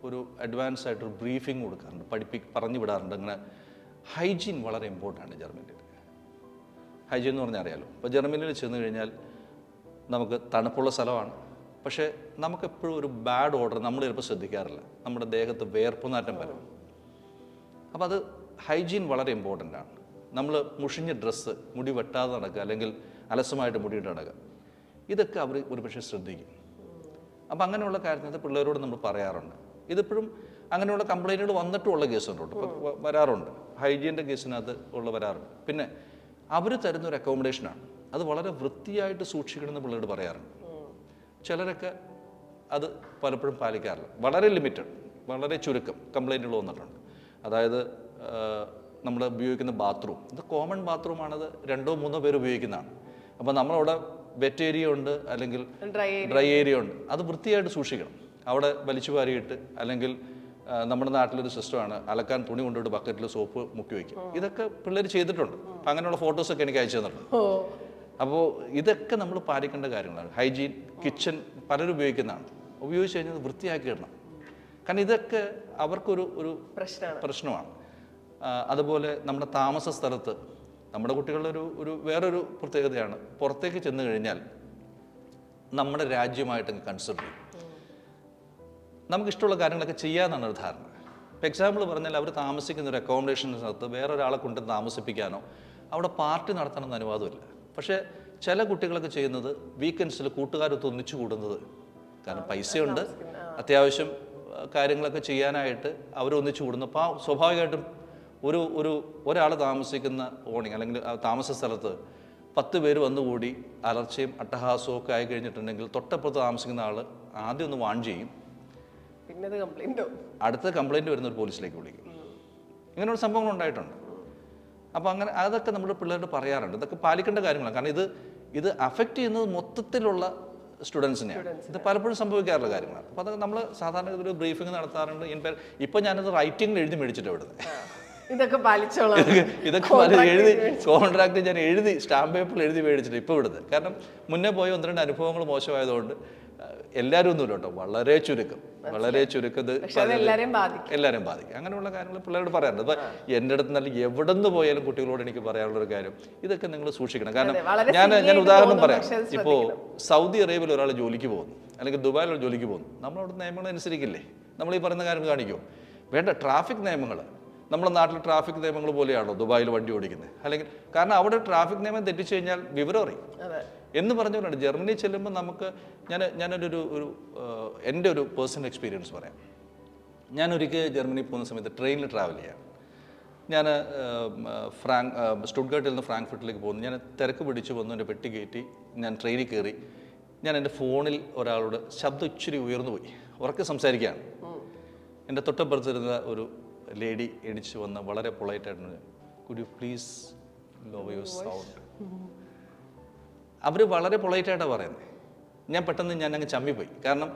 ഒരു അഡ്വാൻസ് ആയിട്ടൊരു ബ്രീഫിംഗ് കൊടുക്കാറുണ്ട്, പറഞ്ഞു വിടാറുണ്ട്. അങ്ങനെ ഹൈജീൻ വളരെ ഇമ്പോർട്ടൻ്റ് ആണ് ജർമ്മനിയിൽ. ഹൈജീൻ എന്ന് പറഞ്ഞാൽ അറിയാലോ. ഇപ്പോൾ ജർമ്മനിയിൽ ചെന്ന് കഴിഞ്ഞാൽ നമുക്ക് തണുപ്പുള്ള സ്ഥലമാണ്. പക്ഷേ നമുക്കെപ്പോഴും ഒരു ബാഡ് ഓർഡർ നമ്മൾ ചിലപ്പോൾ ശ്രദ്ധിക്കാറില്ല. നമ്മുടെ ദേഹത്ത് വേർപ്പുനാറ്റം വരും. അപ്പോൾ അത് ഹൈജീൻ വളരെ ഇമ്പോർട്ടൻ്റ് ആണ്. നമ്മൾ മുഷിഞ്ഞ ഡ്രസ്സ്, മുടി വെട്ടാതെ നടക്കുക, അല്ലെങ്കിൽ അലസമായിട്ട് മുടിയിട്ട് നടക്കുക, ഇതൊക്കെ അവർ ഒരുപക്ഷെ ശ്രദ്ധിക്കും. അപ്പോൾ അങ്ങനെയുള്ള കാര്യത്തിൽ പിള്ളേരോട് നമ്മൾ പറയാറുണ്ട്. ഇതിപ്പോഴും അങ്ങനെയുള്ള കംപ്ലൈൻറ്റുകൾ വന്നിട്ടുള്ള കേസുണ്ട്, ഇപ്പോൾ വരാറുണ്ട്. ഹൈജീൻ്റെ കേസിനകത്ത് വരാറുണ്ട്. പിന്നെ അവർ തരുന്നൊരു അക്കോമഡേഷനാണ്, അത് വളരെ വൃത്തിയായിട്ട് സൂക്ഷിക്കണമെന്ന് പിള്ളേരോട് പറയാറുണ്ട്. ചിലരൊക്കെ അത് പലപ്പോഴും പാലിക്കാറില്ല. വളരെ ലിമിറ്റഡ്, വളരെ ചുരുക്കം കംപ്ലൈൻറ്റുകൾ വന്നിട്ടുണ്ട്. അതായത് നമ്മൾ ഉപയോഗിക്കുന്ന ബാത്റൂം, ഇത് കോമൺ ബാത്റൂമാണത്, 2-3 പേര് ഉപയോഗിക്കുന്നതാണ്. അപ്പോൾ നമ്മളവിടെ വെറ്റ് ഏരിയ ഉണ്ട്, അല്ലെങ്കിൽ ഡ്രൈ ഏരിയ ഉണ്ട്. അത് വൃത്തിയായിട്ട് സൂക്ഷിക്കണം. അവിടെ വലിച്ചു വാരിയിട്ട്, അല്ലെങ്കിൽ നമ്മുടെ നാട്ടിലൊരു സിസ്റ്റമാണ് അലക്കാൻ തുണി കൊണ്ടുപോയിട്ട് ബക്കറ്റിൽ സോപ്പ് മുക്കി വയ്ക്കും. ഇതൊക്കെ പിള്ളേർ ചെയ്തിട്ടുണ്ട്. അപ്പം അങ്ങനെയുള്ള ഫോട്ടോസൊക്കെ എനിക്ക് അയച്ചു തന്നിട്ടുണ്ട്. അപ്പോൾ ഇതൊക്കെ നമ്മൾ പാലിക്കേണ്ട കാര്യങ്ങളാണ്. ഹൈജീൻ, കിച്ചൺ പലരും ഉപയോഗിക്കുന്നതാണ്. ഉപയോഗിച്ച് കഴിഞ്ഞാൽ വൃത്തിയാക്കി ഇടണം. കാരണം ഇതൊക്കെ അവർക്കൊരു പ്രശ്നമാണ്. അതുപോലെ നമ്മുടെ താമസ സ്ഥലത്ത് നമ്മുടെ കുട്ടികളുടെ ഒരു വേറൊരു പ്രത്യേകതയാണ്, പുറത്തേക്ക് ചെന്ന് കഴിഞ്ഞാൽ നമ്മുടെ രാജ്യമായിട്ട് കൺസിഡർ ചെയ്യും. നമുക്കിഷ്ടമുള്ള കാര്യങ്ങളൊക്കെ ചെയ്യാമെന്നാണ് ഒരു ധാരണ. ഇപ്പോൾ എക്സാമ്പിൾ പറഞ്ഞാൽ അവർ താമസിക്കുന്ന ഒരു അക്കോമഡേഷനകത്ത് വേറൊരാളെ കൊണ്ട് താമസിപ്പിക്കാനോ അവിടെ പാർട്ടി നടത്താനൊന്നും അനുവാദമില്ല. പക്ഷേ ചില കുട്ടികളൊക്കെ ചെയ്യുന്നത് വീക്കെൻഡ്സിൽ കൂട്ടുകാരൊത്ത് ഒന്നിച്ചു കൂടുന്നത്, കാരണം പൈസയുണ്ട്, അത്യാവശ്യം കാര്യങ്ങളൊക്കെ ചെയ്യാനായിട്ട് അവരൊന്നിച്ചു കൂടുന്നു. അപ്പോൾ സ്വാഭാവികമായിട്ടും ഒരാൾ താമസിക്കുന്ന ഓണിങ് അല്ലെങ്കിൽ ആ താമസ സ്ഥലത്ത് 10 പേര് വന്നുകൂടി അലർച്ചയും അട്ടഹാസവും ഒക്കെ ആയി കഴിഞ്ഞിട്ടുണ്ടെങ്കിൽ തൊട്ടപ്പുറത്ത് താമസിക്കുന്ന ആൾ ആദ്യം ഒന്ന് വാൺ ചെയ്യും, പിന്നെ അത് കംപ്ലൈൻറ്റോ, അടുത്ത കംപ്ലൈൻറ്റ് വരുന്ന ഒരു പോലീസിലേക്ക് വിളിക്കും. ഇങ്ങനെയുള്ള സംഭവങ്ങൾ ഉണ്ടായിട്ടുണ്ട്. അപ്പോൾ അങ്ങനെ അതൊക്കെ നമ്മൾ പിള്ളേരോട് പറയാറുണ്ട്. ഇതൊക്കെ പാലിക്കേണ്ട കാര്യങ്ങളാണ്. കാരണം ഇത് അഫക്റ്റ് ചെയ്യുന്നത് മൊത്തത്തിലുള്ള സ്റ്റുഡൻസിനെയാണ്. ഇത് പലപ്പോഴും സംഭവിക്കാറുള്ള കാര്യങ്ങളാണ്. അപ്പോൾ അതൊക്കെ നമ്മൾ സാധാരണ ഒരു ബ്രീഫിംഗ് നടത്താറുണ്ട്. ഇപ്പോൾ ഞാനത് റൈറ്റിംഗിൽ എഴുതി മേടിച്ചിട്ട് വിടുന്നത്. ഇതൊക്കെ പാലിച്ചോളാം. ഇതൊക്കെ എഴുതി കോൺട്രാക്ട് ഞാൻ എഴുതി സ്റ്റാമ്പ് പേപ്പറിൽ എഴുതി മേടിച്ചിട്ട് ഇപ്പോൾ വിടുന്നത്. കാരണം മുന്നേ പോയ 1-2 അനുഭവങ്ങൾ മോശമായതുകൊണ്ട് എല്ലാവരും ഒന്നുമില്ല കേട്ടോ, വളരെ ചുരുക്കം എല്ലാവരെയും ബാധിക്കും. അങ്ങനെയുള്ള കാര്യങ്ങൾ പിള്ളേരോട് പറയാറുണ്ട്. അപ്പോൾ എൻ്റെ അടുത്ത് നല്ല എവിടെ നിന്ന് പോയാലും കുട്ടികളോട് എനിക്ക് പറയാനുള്ളൊരു കാര്യം, ഇതൊക്കെ നിങ്ങൾ സൂക്ഷിക്കണം. കാരണം ഞാൻ ഉദാഹരണം പറയാം. ഇപ്പോൾ സൗദി അറേബ്യയിൽ ഒരാൾ ജോലിക്ക് പോകുന്നു, അല്ലെങ്കിൽ ദുബായിൽ ജോലിക്ക് പോകുന്നു. നമ്മളവിടെ നിയമങ്ങൾ അനുസരിക്കില്ലേ? നമ്മൾ ഈ പറയുന്ന കാര്യങ്ങൾ കാണിക്കുമോ? വേണ്ട. ട്രാഫിക് നിയമങ്ങൾ നമ്മുടെ നാട്ടിൽ ട്രാഫിക് നിയമങ്ങൾ പോലെയാണോ ദുബായിൽ വണ്ടി ഓടിക്കുന്നത്? അല്ലെങ്കിൽ കാരണം അവിടെ ട്രാഫിക് നിയമം തെറ്റിച്ചു കഴിഞ്ഞാൽ വിവരം അറിയും എന്ന് പറഞ്ഞുകൊണ്ടാണ്. ജർമ്മനി ചെല്ലുമ്പോൾ നമുക്ക് എൻ്റെ ഒരു പേഴ്സണൽ എക്സ്പീരിയൻസ് പറയാം. ഞാനൊരിക്കൽ ജർമ്മനി പോകുന്ന സമയത്ത് ട്രെയിനിൽ ട്രാവൽ ചെയ്യാം. ഞാൻ സ്റ്റുട്ട്ഗാർട്ടിൽ നിന്ന് ഫ്രാങ്ക്ഫർട്ടിലേക്ക് പോകുന്നു. ഞാൻ തിരക്ക് പിടിച്ച് വന്നു, എൻ്റെ പെട്ടി കയറ്റി ഞാൻ ട്രെയിനിൽ കയറി. ഞാൻ എൻ്റെ ഫോണിൽ ഒരാളോട് ശബ്ദം ഇച്ചിരി ഉയർന്നു പോയി, ഉറക്കെ സംസാരിക്കുകയാണ്. എൻ്റെ തൊട്ടപ്പുറത്തിരുന്ന ഒരു ലേഡി എണിച്ച് വന്ന് വളരെ പൊളൈറ്റായിട്ട്, could you please lower your sound. അവർ വളരെ പൊളൈറ്റായിട്ടാണ് പറയുന്നത്. ഞാൻ പെട്ടെന്ന് അങ്ങ് ചമ്മിപ്പോയി. കാരണം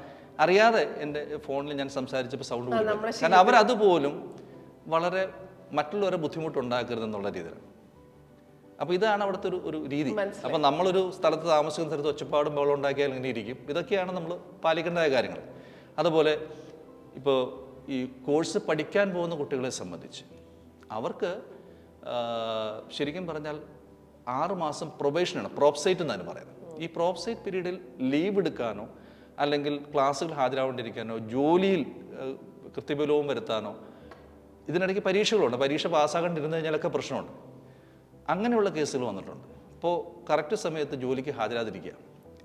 അറിയാതെ എൻ്റെ ഫോണിൽ ഞാൻ സംസാരിച്ചപ്പോൾ സൗണ്ട് കൂടി. കാരണം അവരതുപോലും വളരെ മറ്റുള്ളവരെ ബുദ്ധിമുട്ടുണ്ടാക്കരുതെന്നുള്ള രീതിയിലാണ്. അപ്പോൾ ഇതാണ് അവിടുത്തെ ഒരു രീതി. അപ്പോൾ നമ്മളൊരു സ്ഥലത്ത് താമസിക്കുന്ന സ്ഥലത്ത് ഒച്ചപ്പാടും ബഹളം ഉണ്ടാക്കിയാൽ ഇങ്ങനെ ഇരിക്കും. ഇതൊക്കെയാണ് നമ്മൾ പാലിക്കേണ്ടതായ കാര്യങ്ങൾ. അതുപോലെ ഇപ്പോൾ ഈ കോഴ്സ് പഠിക്കാൻ പോകുന്ന കുട്ടികളെ സംബന്ധിച്ച് അവർക്ക് ശരിക്കും പറഞ്ഞാൽ 6 മാസം പ്രൊബേഷനാണ്, പ്രോപ്സൈറ്റ് എന്നാണ് പറയുന്നത്. ഈ പ്രോപ്സൈറ്റ് പീരീഡിൽ ലീവ് എടുക്കാനോ അല്ലെങ്കിൽ ക്ലാസ്സുകൾ ഹാജരാവേണ്ടിയിരിക്കാനോ ജോലിയിൽ കൃത്യബലവും വരുത്താനോ, ഇതിനിടയ്ക്ക് പരീക്ഷകളുണ്ട്. പരീക്ഷ പാസ്സാകാണ്ടിരുന്നു കഴിഞ്ഞാലൊക്കെ പ്രശ്നമുണ്ട്. അങ്ങനെയുള്ള കേസുകൾ വന്നിട്ടുണ്ട്. ഇപ്പോൾ കറക്റ്റ് സമയത്ത് ജോലിക്ക് ഹാജരാതിരിക്കുക,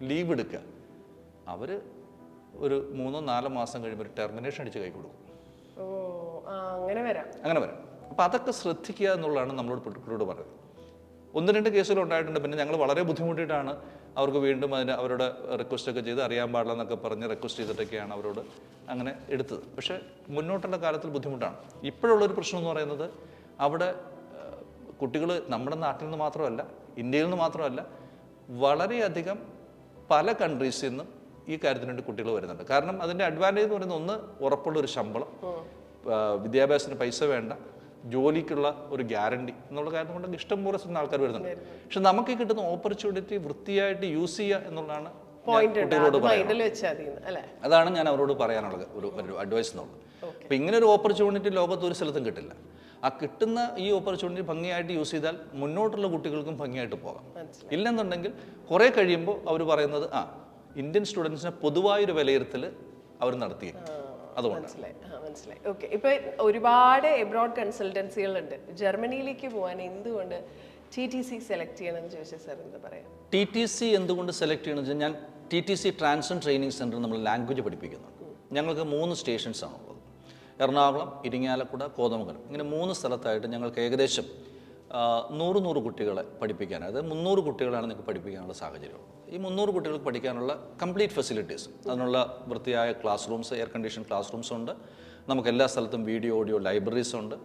ലീവ് എടുക്കുക, അവർ ഒരു 3-4 മാസം കഴിയുമ്പോൾ ഒരു ടെർമിനേഷൻ അടിച്ച് കൈ കൊടുക്കും. അങ്ങനെ വരാം. അപ്പോൾ അതൊക്കെ ശ്രദ്ധിക്കുക എന്നുള്ളതാണ് നമ്മളോട് കുട്ടികളോട് പറയുന്നത്. 1-2 കേസുകൾ ഉണ്ടായിട്ടുണ്ട്. പിന്നെ ഞങ്ങൾ വളരെ ബുദ്ധിമുട്ടിയിട്ടാണ് അവർക്ക് വീണ്ടും അവരുടെ റിക്വസ്റ്റൊക്കെ ചെയ്ത് അറിയാൻ പാടില്ല എന്നൊക്കെ പറഞ്ഞ് റിക്വസ്റ്റ് ചെയ്തിട്ടൊക്കെയാണ് അവരോട് അങ്ങനെ എടുത്തത്. പക്ഷേ മുന്നോട്ടുള്ള കാലത്തിൽ ബുദ്ധിമുട്ടാണ്. ഇപ്പോഴുള്ളൊരു പ്രശ്നം എന്ന് പറയുന്നത് അവിടെ കുട്ടികൾ നമ്മുടെ നാട്ടിൽ നിന്ന് മാത്രമല്ല, ഇന്ത്യയിൽ നിന്ന് മാത്രമല്ല, വളരെയധികം പല കൺട്രീസിൽ നിന്നും ഈ കാര്യത്തിന് വേണ്ടി കുട്ടികൾ വരുന്നുണ്ട്. കാരണം അതിൻ്റെ അഡ്വാൻറ്റേജ് എന്ന് പറയുന്നത്, ഒന്ന് ഉറപ്പുള്ളൊരു ശമ്പളം, വിദ്യാഭ്യാസത്തിന് പൈസ വേണ്ട, ജോലിക്കുള്ള ഒരു ഗ്യാരണ്ടി എന്നുള്ള കാര്യം കൊണ്ട് ഇഷ്ടംപോലെ ആൾക്കാർ വരുന്നുണ്ട്. പക്ഷെ നമുക്ക് കിട്ടുന്ന ഓപ്പർച്യൂണിറ്റി വൃത്തിയായിട്ട് യൂസ് ചെയ്യുക എന്നുള്ളതാണ് കുട്ടികളോട് പറയുന്നത്. അതാണ് ഞാൻ അവരോട് പറയാനുള്ള ഒരു അഡ്വൈസ് എന്നുള്ളത്. അപ്പം ഇങ്ങനെ ഒരു ഓപ്പർച്യൂണിറ്റി ലോകത്ത് ഒരു സ്ഥലത്തും കിട്ടില്ല. ആ കിട്ടുന്ന ഈ ഓപ്പർച്യൂണിറ്റി ഭംഗിയായിട്ട് യൂസ് ചെയ്താൽ മുന്നോട്ടുള്ള കുട്ടികൾക്കും ഭംഗിയായിട്ട് പോകാം. ഇല്ലെന്നുണ്ടെങ്കിൽ കുറേ കഴിയുമ്പോൾ അവർ പറയുന്നത് ഇന്ത്യൻ സ്റ്റുഡൻസിനെ പൊതുവായൊരു വിലയിരുത്തൽ അവർ നടത്തി. അതുകൊണ്ട് മനസ്സിലായി. ഓക്കെ. ഇപ്പൊ ഒരുപാട് എബ്രോഡ് കൺസൾട്ടൻസികളുണ്ട്. ജർമ്മനിയിലേക്ക് പോകാൻ എന്തുകൊണ്ട് TTC സെലക്ട് ചെയ്യണമെന്ന് ചോദിച്ചാൽ സാർ എന്താ പറയാ? TTC എന്തുകൊണ്ട് സെലക്ട് ചെയ്യണമെന്ന് വെച്ചാൽ, ഞാൻ TTC ട്രാൻസിഷൻ ട്രെയിനിങ് സെൻറ്റർ നമ്മൾ ലാംഗ്വേജ് പഠിപ്പിക്കുന്നുണ്ട്. ഞങ്ങൾക്ക് 3 സ്റ്റേഷൻസ് ആണുള്ളത്. എറണാകുളം, ഇരിങ്ങാലക്കുട, കോതമംഗലം. ഇങ്ങനെ 3 സ്ഥലത്തായിട്ട് ഞങ്ങൾക്ക് ഏകദേശം 100 കുട്ടികളെ പഠിപ്പിക്കാൻ, അതായത് 300 കുട്ടികളാണ് നിങ്ങൾക്ക് പഠിപ്പിക്കാനുള്ള സാഹചര്യമുള്ളത്. ഈ 300 കുട്ടികൾക്ക് പഠിക്കാനുള്ള കംപ്ലീറ്റ് ഫെസിലിറ്റീസ്, അതിനുള്ള വൃത്തിയായ class rooms, air condition class rooms ഉണ്ട്. നമുക്ക് എല്ലാ സ്ഥലത്തും വീഡിയോ ഓഡിയോ ലൈബ്രറീസ് ഉണ്ട്.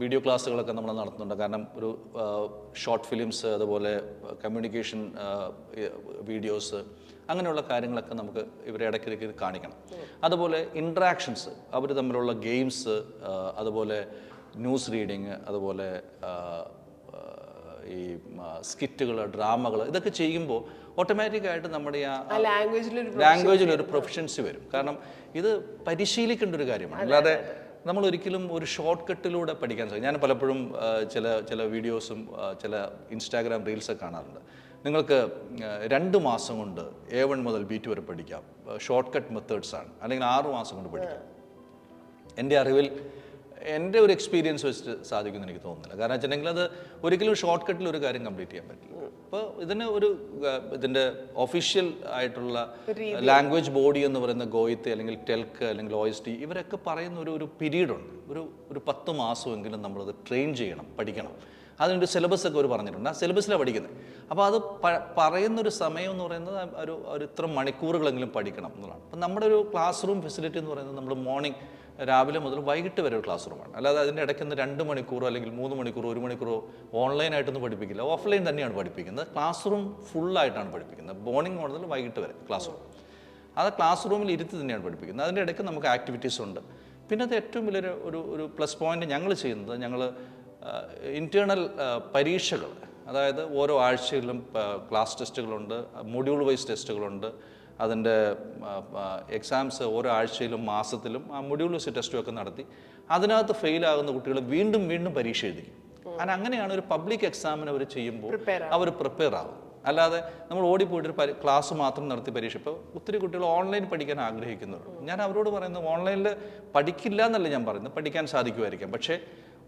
വീഡിയോ ക്ലാസ്സുകളൊക്കെ നമ്മൾ നടത്തുന്നുണ്ട്. കാരണം ഒരു ഷോർട്ട് ഫിലിംസ്, അതുപോലെ കമ്മ്യൂണിക്കേഷൻ വീഡിയോസ്, അങ്ങനെയുള്ള കാര്യങ്ങളൊക്കെ നമുക്ക് ഇവരെ ഇടയ്ക്കിടയ്ക്ക് കാണിക്കണം. അതുപോലെ ഇൻട്രാക്ഷൻസ്, അവർ തമ്മിലുള്ള ഗെയിംസ്, അതുപോലെ ന്യൂസ് റീഡിങ്, അതുപോലെ ഈ സ്കിറ്റുകൾ, ഡ്രാമകൾ, ഇതൊക്കെ ചെയ്യുമ്പോൾ ഓട്ടോമാറ്റിക്കായിട്ട് നമ്മുടെ ആ ലാംഗ്വേജിലൊരു പ്രൊഫഷൻസി വരും. കാരണം ഇത് പരിശീലിക്കേണ്ട ഒരു കാര്യമാണ്. അല്ലാതെ നമ്മൾ ഒരിക്കലും ഒരു ഷോർട്ട് കട്ടിലൂടെ പഠിക്കാൻ സാധിക്കും. ഞാൻ പലപ്പോഴും ചില വീഡിയോസും ചില ഇൻസ്റ്റാഗ്രാം റീൽസൊക്കെ കാണാറുണ്ട്. നിങ്ങൾക്ക് 2 മാസം കൊണ്ട് A1 മുതൽ B2 വരെ പഠിക്കാം, ഷോർട്ട് കട്ട് മെത്തേഡ്സ് ആണ്, അല്ലെങ്കിൽ 6 മാസം കൊണ്ട് പഠിക്കാം. എൻ്റെ അറിവിൽ എൻ്റെ ഒരു എക്സ്പീരിയൻസ് വെച്ചിട്ട് സാധിക്കുമെന്ന് എനിക്ക് തോന്നുന്നില്ല. കാരണം വെച്ചിട്ടുണ്ടെങ്കിൽ അത് ഒരിക്കലും ഷോർട്ട് കട്ടിൽ ഒരു കാര്യം കംപ്ലീറ്റ് ചെയ്യാൻ പറ്റില്ല. അപ്പോൾ ഇതിന് ഒരു ഇതിൻ്റെ ഒഫീഷ്യൽ ആയിട്ടുള്ള ലാംഗ്വേജ് ബോഡി എന്ന് പറയുന്ന ഗോയിത്ത് അല്ലെങ്കിൽ ടെൽക്ക് അല്ലെങ്കിൽ OST ഇവരൊക്കെ പറയുന്ന ഒരു പീരീഡുണ്ട്. ഒരു 10 മാസമെങ്കിലും നമ്മളത് ട്രെയിൻ ചെയ്യണം, പഠിക്കണം. അതിനൊരു സിലബസ് ഒക്കെ അവർ പറഞ്ഞിട്ടുണ്ട്. ആ സിലബസിലാണ് പഠിക്കുന്നത്. അപ്പോൾ അത് പറയുന്നൊരു സമയം എന്ന് പറയുന്നത് ഒരു ഇത്ര മണിക്കൂറുകളെങ്കിലും പഠിക്കണം എന്നുള്ളതാണ്. അപ്പം നമ്മുടെ ഒരു ക്ലാസ് റൂം ഫെസിലിറ്റി എന്ന് പറയുന്നത് നമ്മൾ മോർണിംഗ് രാവിലെ മുതൽ വൈകിട്ട് വരെ ഒരു ക്ലാസ് റൂമാണ്. അല്ലാതെ അതിൻ്റെ ഇടയ്ക്ക് 2 മണിക്കൂറോ അല്ലെങ്കിൽ 3 മണിക്കൂറോ 1 മണിക്കൂറോ ഓൺലൈനായിട്ടൊന്നും പഠിപ്പിക്കില്ല. ഓഫ്ലൈൻ തന്നെയാണ് പഠിപ്പിക്കുന്നത്. ക്ലാസ് റൂം ഫുള്ളായിട്ടാണ് പഠിപ്പിക്കുന്നത്. മോർണിംഗ് മുതൽ വൈകിട്ട് വരെ ക്ലാസ് റൂം. അത് ക്ലാസ് റൂമിൽ ഇരുത്തി തന്നെയാണ് പഠിപ്പിക്കുന്നത്. അതിൻ്റെ ഇടയ്ക്ക് നമുക്ക് ആക്ടിവിറ്റീസ് ഉണ്ട്. പിന്നെ അത് ഏറ്റവും വലിയൊരു ഒരു പ്ലസ് പോയിന്റ് ഞങ്ങൾ ചെയ്യുന്നത്, ഞങ്ങൾ ഇൻറ്റേർണൽ പരീക്ഷകൾ, അതായത് ഓരോ ആഴ്ചയിലും ക്ലാസ് ടെസ്റ്റുകളുണ്ട്, മൊഡ്യൂൾ വൈസ് ടെസ്റ്റുകളുണ്ട്. അതിൻ്റെ എക്സാംസ് ഓരോ ആഴ്ചയിലും മാസത്തിലും ആ മൊഡ്യൂൾ വൈസ് ടെസ്റ്റും ഒക്കെ നടത്തി അതിനകത്ത് ഫെയിലാകുന്ന കുട്ടികൾ വീണ്ടും വീണ്ടും പരീക്ഷ എഴുതിക്കും. അങ്ങനെയാണ് ഒരു പബ്ലിക് എക്സാമിന് അവർ ചെയ്യുമ്പോൾ അവർ പ്രിപ്പയർ ആകും. അല്ലാതെ നമ്മൾ ഓടിപ്പോയിട്ട് ഒരു ക്ലാസ് മാത്രം നടത്തി പരീക്ഷ. ഇപ്പോൾ ഒത്തിരി കുട്ടികൾ ഓൺലൈൻ പഠിക്കാൻ ആഗ്രഹിക്കുന്നവരുണ്ട്. ഞാൻ അവരോട് പറയുന്നത് ഓൺലൈനിൽ പഠിക്കില്ല എന്നല്ല ഞാൻ പറയുന്നത്, പഠിക്കാൻ സാധിക്കുമായിരിക്കാം. പക്ഷേ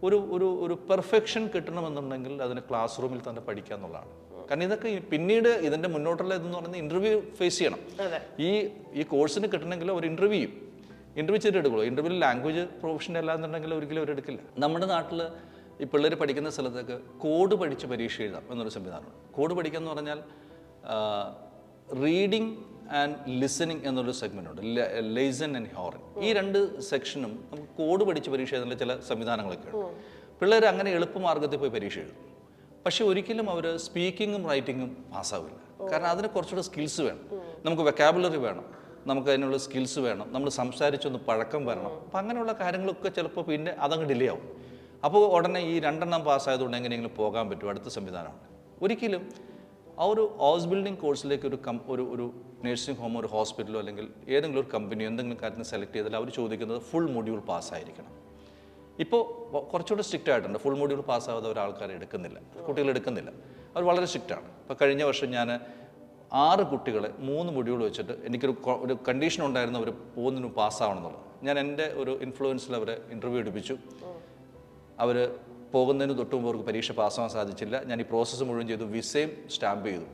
ഒരു പെർഫെക്ഷൻ കിട്ടണമെന്നുണ്ടെങ്കിൽ അതിന് ക്ലാസ് റൂമിൽ തന്നെ പഠിക്കുക എന്നുള്ളതാണ്. കാരണം ഇതൊക്കെ പിന്നീട് ഇതിൻ്റെ മുന്നോട്ടുള്ള ഇതെന്ന് പറയുന്നത് ഇൻ്റർവ്യൂ ഫേസ് ചെയ്യണം. ഈ കോഴ്സിന് കിട്ടണമെങ്കിൽ ഒരു ഇൻ്റർവ്യൂ ചെയ്തിട്ട് എടുക്കുള്ളൂ. ഇൻ്റർവ്യൂവിൽ ലാംഗ്വേജ് പ്രൊഫഷണൽ അല്ലാന്നുണ്ടെങ്കിൽ ഒരിക്കലും അവരെടുക്കില്ല. നമ്മുടെ നാട്ടിൽ ഈ പിള്ളേർ പഠിക്കുന്ന സ്ഥലത്തൊക്കെ കോഡ് പഠിച്ച് പരീക്ഷ എഴുതാം എന്നൊരു സംവിധാനമാണ്. കോഡ് പഠിക്കുക എന്ന് പറഞ്ഞാൽ റീഡിങ് ആൻഡ് ലിസണിങ് എന്നൊരു സെഗ്മെൻ്റ് ഉണ്ട്, ലേസൺ ആൻഡ് ഹോറൻ. ഈ 2 സെക്ഷനും നമുക്ക് കോഡ് പഠിച്ച് പരീക്ഷ എഴുതുന്ന ചില സംവിധാനങ്ങളൊക്കെ ഉണ്ട്. പിള്ളേർ അങ്ങനെ എളുപ്പമാർഗ്ഗത്തിൽ പോയി പരീക്ഷ എഴുതും. പക്ഷെ ഒരിക്കലും അവർ സ്പീക്കിങ്ങും റൈറ്റിങ്ങും പാസ്സാവില്ല. കാരണം അതിന് കുറച്ചുകൂടെ സ്കിൽസ് വേണം. നമുക്ക് വെക്കാബുലറി വേണം, നമുക്ക് അതിനുള്ള സ്കിൽസ് വേണം, നമ്മൾ സംസാരിച്ചൊന്ന് പഴക്കം വരണം. അപ്പം അങ്ങനെയുള്ള കാര്യങ്ങളൊക്കെ ചിലപ്പോൾ പിന്നെ അതങ്ങ് ഡിലേ ആവും. അപ്പോൾ ഉടനെ ഈ 2 പാസ്സായതുകൊണ്ട് എങ്ങനെയെങ്കിലും പോകാൻ പറ്റും, അടുത്ത സംവിധാനമാണ്. ഒരിക്കലും ആ ഒരു ഹൗസ് ബിൽഡിംഗ് കോഴ്സിലേക്ക് ഒരു നഴ്സിംഗ് ഹോമോ ഒരു ഹോസ്പിറ്റലോ അല്ലെങ്കിൽ ഏതെങ്കിലും ഒരു കമ്പനിയോ എന്തെങ്കിലും കാര്യത്തിന് സെലക്ട് ചെയ്താൽ അവർ ചോദിക്കുന്നത് ഫുൾ മൊഡ്യൂൾ പാസ്സായിരിക്കണം. ഇപ്പോൾ കുറച്ചുകൂടെ സ്ട്രിക്റ്റ് ആയിട്ടുണ്ട്. ഫുൾ മൊഡ്യൂൾ പാസ്സാവാതെ ഒരാൾക്കാരെ എടുക്കുന്നില്ല, കുട്ടികൾ എടുക്കുന്നില്ല. അവർ വളരെ സ്ട്രിക്റ്റാണ്. ഇപ്പോൾ കഴിഞ്ഞ വർഷം ഞാൻ 6 കുട്ടികളെ 3 മൊഡ്യൂൾ വെച്ചിട്ട് എനിക്കൊരു കണ്ടീഷൻ ഉണ്ടായിരുന്നു, അവർ പോകുന്നതിന് പാസ്സാവണം എന്നുള്ളത്. ഞാൻ എൻ്റെ ഒരു ഇൻഫ്ലുവൻസിൽ അവരെ ഇൻ്റർവ്യൂ എടുപ്പിച്ചു. അവർ പോകുന്നതിന് തൊട്ട് മുമ്പ് അവർക്ക് പരീക്ഷ പാസ്സാവാൻ സാധിച്ചില്ല. ഞാൻ ഈ പ്രോസസ്സ് മുഴുവൻ ചെയ്തു, വിസയും സ്റ്റാമ്പ് ചെയ്തു.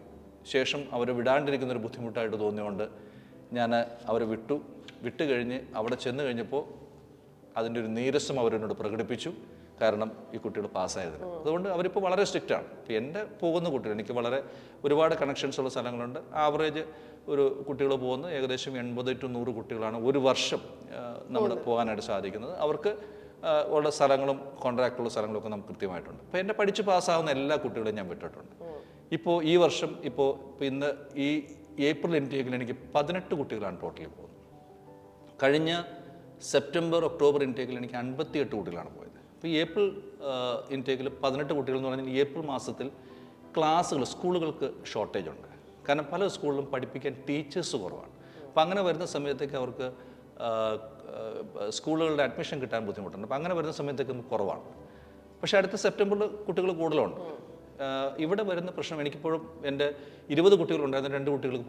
ശേഷം അവർ വിടാണ്ടിരിക്കുന്നൊരു ബുദ്ധിമുട്ടായിട്ട് തോന്നിയുകൊണ്ട് ഞാൻ അവരെ വിട്ട് കഴിഞ്ഞ് അവിടെ ചെന്ന് കഴിഞ്ഞപ്പോൾ അതിൻ്റെ ഒരു നീരസം അവരെന്നോട് പ്രകടിപ്പിച്ചു. കാരണം ഈ കുട്ടികൾ പാസ്സായതിന്. അതുകൊണ്ട് അവരിപ്പോൾ വളരെ സ്ട്രിക്റ്റാണ്. ഇപ്പോൾ എൻ്റെ പോകുന്ന കുട്ടികൾ, എനിക്ക് ഒരുപാട് കണക്ഷൻസ് ഉള്ള സ്ഥലങ്ങളുണ്ട്. ആവറേജ് ഒരു കുട്ടികൾ പോകുന്നത് ഏകദേശം 80 to 100 കുട്ടികളാണ് ഒരു വർഷം നമ്മൾ പോകാനായിട്ട് സാധിക്കുന്നത്. അവർക്ക് ഉള്ള സ്ഥലങ്ങളും കോൺട്രാക്റ്റുള്ള സ്ഥലങ്ങളൊക്കെ നമുക്ക് കൃത്യമായിട്ടുണ്ട്. അപ്പോൾ എൻ്റെ പഠിച്ച് പാസ്സാകുന്ന എല്ലാ കുട്ടികളെയും ഞാൻ വിട്ടിട്ടുണ്ട്. ഇപ്പോൾ ഈ വർഷം ഇന്ന് ഈ ഏപ്രിൽ ഇൻടേക്കിൽ എനിക്ക് 18 കുട്ടികളാണ് ടോട്ടലി പോകുന്നത്. കഴിഞ്ഞ സെപ്റ്റംബർ ഒക്ടോബർ ഇൻടേക്കിൽ എനിക്ക് 58 കുട്ടികളാണ് പോയത്. അപ്പോൾ ഈ ഏപ്രിൽ ഇൻടേക്കിൽ 18 കുട്ടികൾ എന്ന് പറഞ്ഞാൽ ഏപ്രിൽ മാസത്തിൽ സ്കൂളുകൾക്ക് ഷോർട്ടേജ് ഉണ്ട്. കാരണം പല സ്കൂളിലും പഠിപ്പിക്കാൻ ടീച്ചേഴ്സ് കുറവാണ്. അപ്പോൾ അങ്ങനെ വരുന്ന സമയത്തേക്ക് അവർക്ക് സ്കൂളുകളുടെ അഡ്മിഷൻ കിട്ടാൻ ബുദ്ധിമുട്ടുണ്ട്. അപ്പോൾ അങ്ങനെ വരുന്ന സമയത്തേക്ക് കുറവാണ്. പക്ഷേ അടുത്ത സെപ്റ്റംബറിൽ കുട്ടികൾ കൂടുതലുണ്ട്. ഇവിടെ വരുന്ന പ്രശ്നം, എനിക്കിപ്പോഴും എൻ്റെ 20 കുട്ടികളുണ്ടായിരുന്നു, 2 കുട്ടികൾക്ക്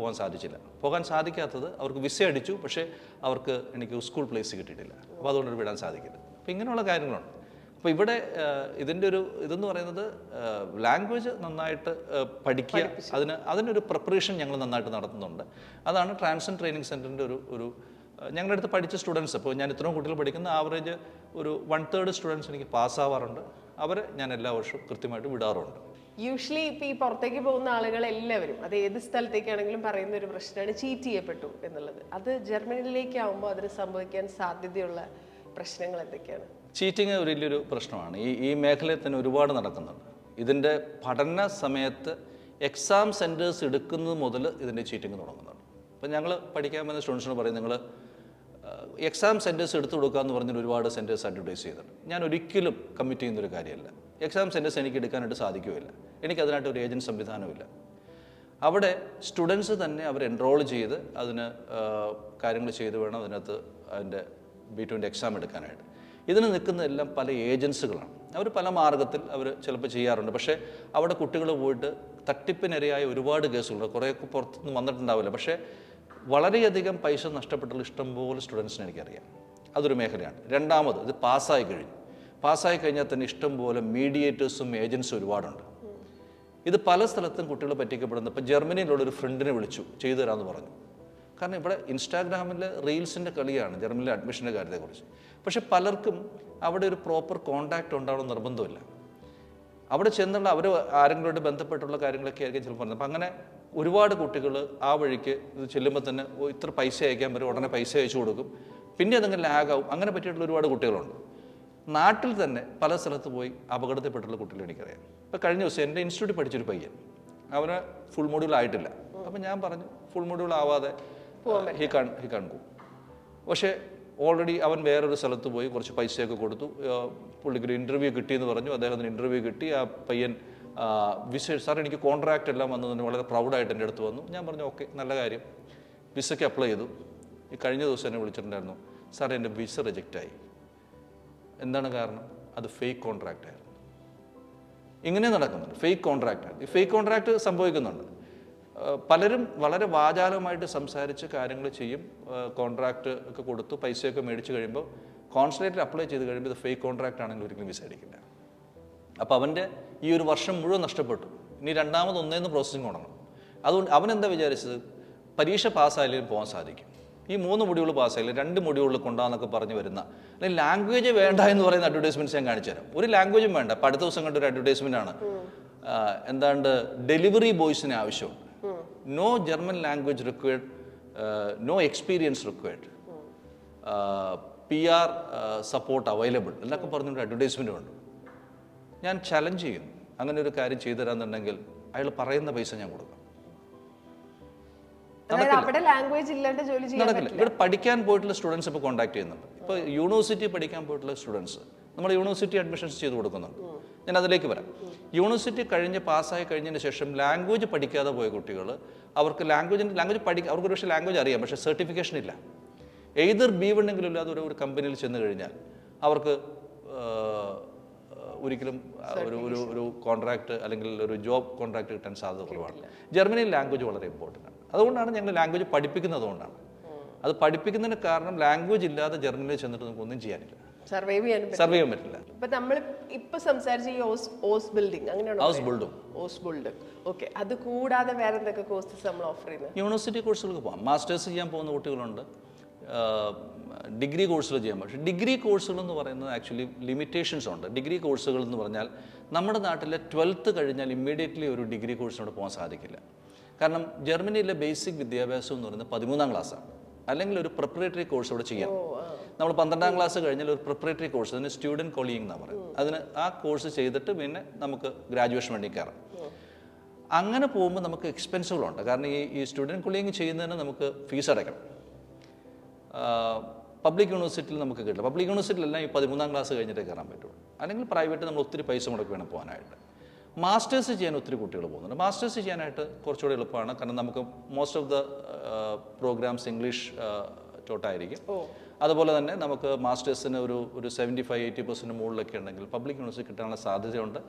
പോകാൻ സാധിക്കാത്തത് അവർക്ക് വിസ അടിച്ചു, പക്ഷേ അവർക്ക് എനിക്ക് സ്കൂൾ പ്ലേസ് കിട്ടിയിട്ടില്ല. അപ്പോൾ അതുകൊണ്ട് വിടാൻ സാധിക്കില്ല. അപ്പോൾ ഇങ്ങനെയുള്ള കാര്യങ്ങളുണ്ട്. അപ്പോൾ ഇവിടെ ഇതിൻ്റെ ഇതെന്ന് പറയുന്നത് ലാംഗ്വേജ് നന്നായിട്ട് പഠിക്കുക, അതിനൊരു പ്രിപ്പറേഷൻ ഞങ്ങൾ നന്നായിട്ട് നടത്തുന്നുണ്ട്. അതാണ് ട്രാൻസൻ ട്രെയിനിങ് സെൻറ്ററിൻ്റെ ഞങ്ങളുടെ അടുത്ത് പഠിച്ച സ്റ്റുഡൻസ്. ഇപ്പോൾ ഞാൻ ഇത്രയും കുട്ടികൾ പഠിക്കുന്ന ആവറേജ് ഒരു 1/3 സ്റ്റുഡൻസ് എനിക്ക് പാസ്സാവാറുണ്ട്. അവരെ ഞാൻ എല്ലാ വർഷവും കൃത്യമായിട്ട് വിടാറുണ്ട്. യൂഷ്വലി ഇപ്പോൾ ഈ പുറത്തേക്ക് പോകുന്ന ആളുകൾ എല്ലാവരും, അത് ഏത് സ്ഥലത്തേക്കാണെങ്കിലും പറയുന്ന ഒരു പ്രശ്നമാണ് ചീറ്റ് ചെയ്യപ്പെട്ടു എന്നുള്ളത്. അത് ജർമ്മനിയിലേക്കാവുമ്പോൾ അതിന് സംഭവിക്കാൻ സാധ്യതയുള്ള പ്രശ്നങ്ങൾ എന്തൊക്കെയാണ്? ചീറ്റിങ് ഒരു വലിയൊരു പ്രശ്നമാണ്. ഈ മേഖലയിൽ തന്നെ ഒരുപാട് നടക്കുന്നുണ്ട്. ഇതിൻ്റെ പഠന സമയത്ത് എക്സാം സെൻറ്റേഴ്സ് എടുക്കുന്നത് മുതൽ ഇതിൻ്റെ ചീറ്റിങ് തുടങ്ങുന്നുണ്ട്. അപ്പോൾ ഞങ്ങൾ പഠിക്കാൻ വരുന്ന സ്റ്റുഡൻസിനോട് പറയും, നിങ്ങൾ എക്സാം സെൻറ്റേഴ്സ് എടുത്തു കൊടുക്കുക എന്ന് പറഞ്ഞാൽ ഒരുപാട് സെൻറ്റേഴ്സ് അഡ്വർടൈസ് ചെയ്തിട്ടുണ്ട്. ഞാൻ ഒരിക്കലും കമ്മിറ്റ് ചെയ്യുന്നൊരു കാര്യമല്ല. എക്സാം സെൻറ്റേഴ്സ് എനിക്ക് എടുക്കാനായിട്ട് സാധിക്കുകയില്ല. എനിക്കതിനായിട്ട് ഒരു ഏജൻറ്റ് സംവിധാനമില്ല. അവിടെ സ്റ്റുഡൻസ് തന്നെ അവർ എൻറോൾ ചെയ്ത് അതിന് കാര്യങ്ങൾ ചെയ്ത് വേണം അതിൻ്റെ B2ൻ്റെ എക്സാം എടുക്കാനായിട്ട്. ഇതിന് നിൽക്കുന്നതെല്ലാം പല ഏജൻസികളാണ്. അവർ പല മാർഗത്തിൽ അവർ ചിലപ്പോൾ ചെയ്യാറുണ്ട്. പക്ഷേ അവിടെ കുട്ടികൾ പോയിട്ട് തട്ടിപ്പിനിരയായ ഒരുപാട് കേസുകളുണ്ട്. കുറേയൊക്കെ പുറത്തുനിന്ന് വന്നിട്ടുണ്ടാവില്ല. പക്ഷേ വളരെയധികം പൈസ നഷ്ടപ്പെട്ടുള്ള ഇഷ്ടംപോലെ സ്റ്റുഡൻസിനെ എനിക്കറിയാം. അതൊരു മേഖലയാണ്. രണ്ടാമത് ഇത് പാസ്സായി കഴിഞ്ഞു. പാസ്സായി കഴിഞ്ഞാൽ തന്നെ ഇഷ്ടം പോലെ മീഡിയേറ്റേഴ്സും ഏജൻസും ഒരുപാടുണ്ട്. ഇത് പല സ്ഥലത്തും കുട്ടികൾ പറ്റിക്കപ്പെടുന്നത്. ഇപ്പോൾ ജർമ്മനിയിലുള്ളൊരു ഫ്രണ്ടിനെ വിളിച്ചു ചെയ്തു തരാമെന്ന് പറഞ്ഞു. കാരണം ഇവിടെ ഇൻസ്റ്റാഗ്രാമിലെ റീൽസിൻ്റെ കളിയാണ് ജർമ്മനിലെ അഡ്മിഷൻ്റെ കാര്യത്തെക്കുറിച്ച്. പക്ഷെ പലർക്കും അവിടെ ഒരു പ്രോപ്പർ കോൺടാക്റ്റ് ഉണ്ടാവണം നിർബന്ധമില്ല. അവിടെ ചെന്നുള്ള അവർ ആരെങ്കിലുമായിട്ട് ബന്ധപ്പെട്ടുള്ള കാര്യങ്ങളൊക്കെ ആയിരിക്കും ചിലപ്പോൾ പറഞ്ഞത്. അപ്പം അങ്ങനെ ഒരുപാട് കുട്ടികൾ ആ വഴിക്ക് ഇത് ചെല്ലുമ്പോൾ തന്നെ ഇത്ര പൈസ അയക്കാൻ പറ്റും, ഉടനെ പൈസ അയച്ചു കൊടുക്കും, പിന്നെ അതങ്ങനെ ലാഗാവും. അങ്ങനെ പറ്റിയിട്ടുള്ള ഒരുപാട് കുട്ടികളുണ്ട്. നാട്ടിൽ തന്നെ പല സ്ഥലത്ത് പോയി അപകടത്തിൽപ്പെട്ടുള്ള കുട്ടികൾ എനിക്കറിയാം. ഇപ്പോൾ കഴിഞ്ഞ ദിവസം എൻ്റെ ഇൻസ്റ്റിറ്റ്യൂട്ടിൽ പഠിച്ചൊരു പയ്യൻ, അവന് ഫുൾ മൊഡ്യൂൾ ആയിട്ടില്ല. അപ്പം ഞാൻ പറഞ്ഞു ഫുൾ മൊഡ്യൂൾ ആവാതെ ഹി കാൺ ഗോ. പക്ഷേ ഓൾറെഡി അവൻ വേറൊരു സ്ഥലത്ത് പോയി കുറച്ച് പൈസയൊക്കെ കൊടുത്തു. പുള്ളിക്കൊരു ഇൻ്റർവ്യൂ കിട്ടിയെന്ന് പറഞ്ഞു. അദ്ദേഹത്തിന് ഇൻ്റർവ്യൂ കിട്ടി. ആ പയ്യൻ വിസ, സാർ എനിക്ക് കോൺട്രാക്റ്റ് എല്ലാം വന്നതിന് വളരെ പ്രൗഡായിട്ട് എൻ്റെ അടുത്ത് വന്നു. ഞാൻ പറഞ്ഞു ഓക്കെ, നല്ല കാര്യം. വിസയ്ക്ക് അപ്ലൈ ചെയ്തു. ഈ കഴിഞ്ഞ ദിവസം എന്നെ വിളിച്ചിട്ടുണ്ടായിരുന്നു, സാർ എൻ്റെ വിസ റിജക്റ്റായി. എന്താണ് കാരണം? അത് ഫേക്ക് കോൺട്രാക്റ്റ് ആയിരുന്നു. ഇങ്ങനെ നടക്കുന്നുണ്ട്, ഫേക്ക് കോൺട്രാക്റ്റ്. ഈ ഫേക്ക് കോൺട്രാക്റ്റ് സംഭവിക്കുന്നുണ്ട്. പലരും വളരെ വാചാലമായിട്ട് സംസാരിച്ച് കാര്യങ്ങൾ ചെയ്യും. കോൺട്രാക്റ്റ് ഒക്കെ കൊടുത്തു പൈസയൊക്കെ മേടിച്ച് കഴിയുമ്പോൾ കോൺസുലേറ്റിൽ അപ്ലൈ ചെയ്ത് കഴിയുമ്പോൾ ഇത് ഫേക്ക് കോൺട്രാക്റ്റ് ആണെങ്കിൽ ഒരിക്കലും വിസ അടിക്കില്ല. അപ്പോൾ അവൻ്റെ ഈ ഒരു വർഷം മുഴുവൻ നഷ്ടപ്പെട്ടു. ഇനി രണ്ടാമത് ഒന്നേന്ന് പ്രോസസ്സിങ് തുടങ്ങണം. അതുകൊണ്ട് അവനെന്താ വിചാരിച്ചത്, പരീക്ഷ പാസ്സായാലും പോകാൻ സാധിക്കും. ഈ 3 മൊഡ്യൂൾ പാസ്സായില്ല, 2 മൊഡ്യൂളിൽ കൊണ്ടാന്നൊക്കെ പറഞ്ഞ് വരുന്ന, അല്ലെങ്കിൽ ലാംഗ്വേജ് വേണ്ട എന്ന് പറയുന്ന അഡ്വർടൈസ്മെൻറ്റ്സ് ഞാൻ കാണിച്ചു തരാം. ഒരു ലാംഗ്വേജും വേണ്ട. അപ്പോൾ അടുത്ത ദിവസം കണ്ട ഒരു അഡ്വർടൈസ്മെൻ്റ് ആണ്, എന്താണ്ട് ഡെലിവറി ബോയ്സിന് ആവശ്യമുണ്ട്, no German language required, no experience required, PR support available എന്നൊക്കെ പറഞ്ഞൊരു അഡ്വർടൈസ്മെൻ്റ് ഉണ്ട്. ഞാൻ ചലഞ്ച് ചെയ്യുന്നു, അങ്ങനെ ഒരു കാര്യം ചെയ്തു തരാമെന്നുണ്ടെങ്കിൽ അയാൾ പറയുന്ന പൈസ ഞാൻ കൊടുക്കാം. നടക്കില്ല. ഇവിടെ പഠിക്കാൻ പോയിട്ടുള്ള സ്റ്റുഡൻസ് ഇപ്പോൾ കോൺടാക്ട് ചെയ്യുന്നുണ്ട്. ഇപ്പോൾ യൂണിവേഴ്സിറ്റി പഠിക്കാൻ പോയിട്ടുള്ള സ്റ്റുഡൻസ് നമ്മൾ യൂണിവേഴ്സിറ്റി അഡ്മിഷൻസ് ചെയ്ത് കൊടുക്കുന്നുണ്ട്. ഞാൻ അതിലേക്ക് വരാം. യൂണിവേഴ്സിറ്റി കഴിഞ്ഞ് പാസ്സായി കഴിഞ്ഞതിന് ശേഷം ലാംഗ്വേജ് പഠിക്കാതെ പോയ കുട്ടികൾ, അവർക്ക് ലാംഗ്വേജ് പഠിക്കുക, അവർക്ക് പക്ഷേ ലാംഗ്വേജ് അറിയാം, പക്ഷേ സർട്ടിഫിക്കേഷൻ ഇല്ല. എയ്തർ B1 എങ്കിലും ഇല്ലാതെ ഒരു കമ്പനിയിൽ ചെന്ന് കഴിഞ്ഞാൽ അവർക്ക് ഒരിക്കലും ഒരു കോൺട്രാക്ട് അല്ലെങ്കിൽ ഒരു ജോബ് കോൺട്രാക്ട് കിട്ടാൻ സാധ്യത കുറവാണ്. ജർമ്മനിയിൽ ലാംഗ്വേജ് വളരെ ഇമ്പോർട്ടൻ്റ് ആണ്. അതുകൊണ്ടാണ് ഞങ്ങൾ ലാംഗ്വേജ് പഠിപ്പിക്കുന്നതുകൊണ്ടാണ്. അത് പഠിപ്പിക്കുന്നതിന് കാരണം ലാംഗ്വേജ് ഇല്ലാതെ ജർമ്മനിയിൽ ചെന്നിട്ട് നമുക്ക് ഒന്നും ചെയ്യാനില്ല, സർവൈവ് ചെയ്യാൻ പറ്റില്ല. ഇപ്പൊ നമ്മൾ ഇപ്പൊ സംസാരിച്ച ഈ ഓസ് ബിൽഡിംഗ് അങ്ങനെയാണോ? Ausbildung. ഓക്കെ. അത് കൂടാതെ വേറെ എന്തൊക്കെ കോഴ്സസ് നമ്മൾ ഓഫർ ചെയ്യുന്നത്? യൂണിവേഴ്സിറ്റി കോഴ്സുകൾക്ക് പോകാം. മാസ്റ്റേഴ്സ് ചെയ്യാൻ പോകുന്ന കുട്ടികളുണ്ട്, ഡിഗ്രി കോഴ്സുകൾ ചെയ്യാൻ. പക്ഷേ ഡിഗ്രി കോഴ്സുകൾ എന്ന് പറയുന്നത് ആക്ച്വലി ലിമിറ്റേഷൻസ് ഉണ്ട്. ഡിഗ്രി കോഴ്സുകൾ എന്ന് പറഞ്ഞാൽ നമ്മുടെ നാട്ടിലെ 12th കഴിഞ്ഞാൽ ഇമ്മീഡിയറ്റ്ലി ഒരു ഡിഗ്രി കോഴ്സിനോട് പോകാൻ സാധിക്കില്ല. കാരണം ജർമ്മനിയിലെ ബേസിക് വിദ്യാഭ്യാസം എന്ന് പറയുന്നത് 13ാം ക്ലാസ്സാണ്. അല്ലെങ്കിൽ ഒരു പ്രിപ്പറേറ്ററി കോഴ്സ് അവിടെ ചെയ്യാം. നമ്മൾ 12ാം ക്ലാസ് കഴിഞ്ഞാൽ ഒരു പ്രിപ്പറേറ്ററി കോഴ്സ്, അതിന് സ്റ്റുഡൻറ്റ് കോളിയിങ് എന്നാണ് പറയുന്നത്. അതിന് ആ കോഴ്സ് ചെയ്തിട്ട് പിന്നെ നമുക്ക് ഗ്രാജുവേഷൻ വേണ്ടി കയറാം. അങ്ങനെ പോകുമ്പോൾ നമുക്ക് എക്സ്പെൻസുകളുണ്ട്. കാരണം ഈ സ്റ്റുഡൻറ്റ് കോളിയിങ് ചെയ്യുന്നതിന് നമുക്ക് ഫീസ് അടയ്ക്കണം. പബ്ലിക് യൂണിവേഴ്സിറ്റിയിൽ നമുക്ക് കിട്ടില്ല. പബ്ലിക് യൂണിവേഴ്സിറ്റിയിലെല്ലാം ഈ 13ാം ക്ലാസ് കഴിഞ്ഞിട്ടേ കയറാൻ പറ്റുള്ളൂ. അല്ലെങ്കിൽ പ്രൈവറ്റ് നമ്മൾ ഒത്തിരി പൈസ മുടക്കി വേണം പോകാനായിട്ട്. മാസ്റ്റേഴ്സ് ചെയ്യാൻ ഒത്തിരി കുട്ടികൾ പോകുന്നുണ്ട്. മാസ്റ്റേഴ്സ് ചെയ്യാനായിട്ട് കുറച്ചുകൂടി എളുപ്പമാണ്. കാരണം നമുക്ക് most of the programs English ടോട്ടായിരിക്കും. അതുപോലെ തന്നെ നമുക്ക് മാസ്റ്റേഴ്സിന് ഒരു 75-80% മുകളിലൊക്കെ ഉണ്ടെങ്കിൽ പബ്ലിക് യൂണിവേഴ്സിറ്റി കിട്ടാനുള്ള സാധ്യതയുണ്ട്.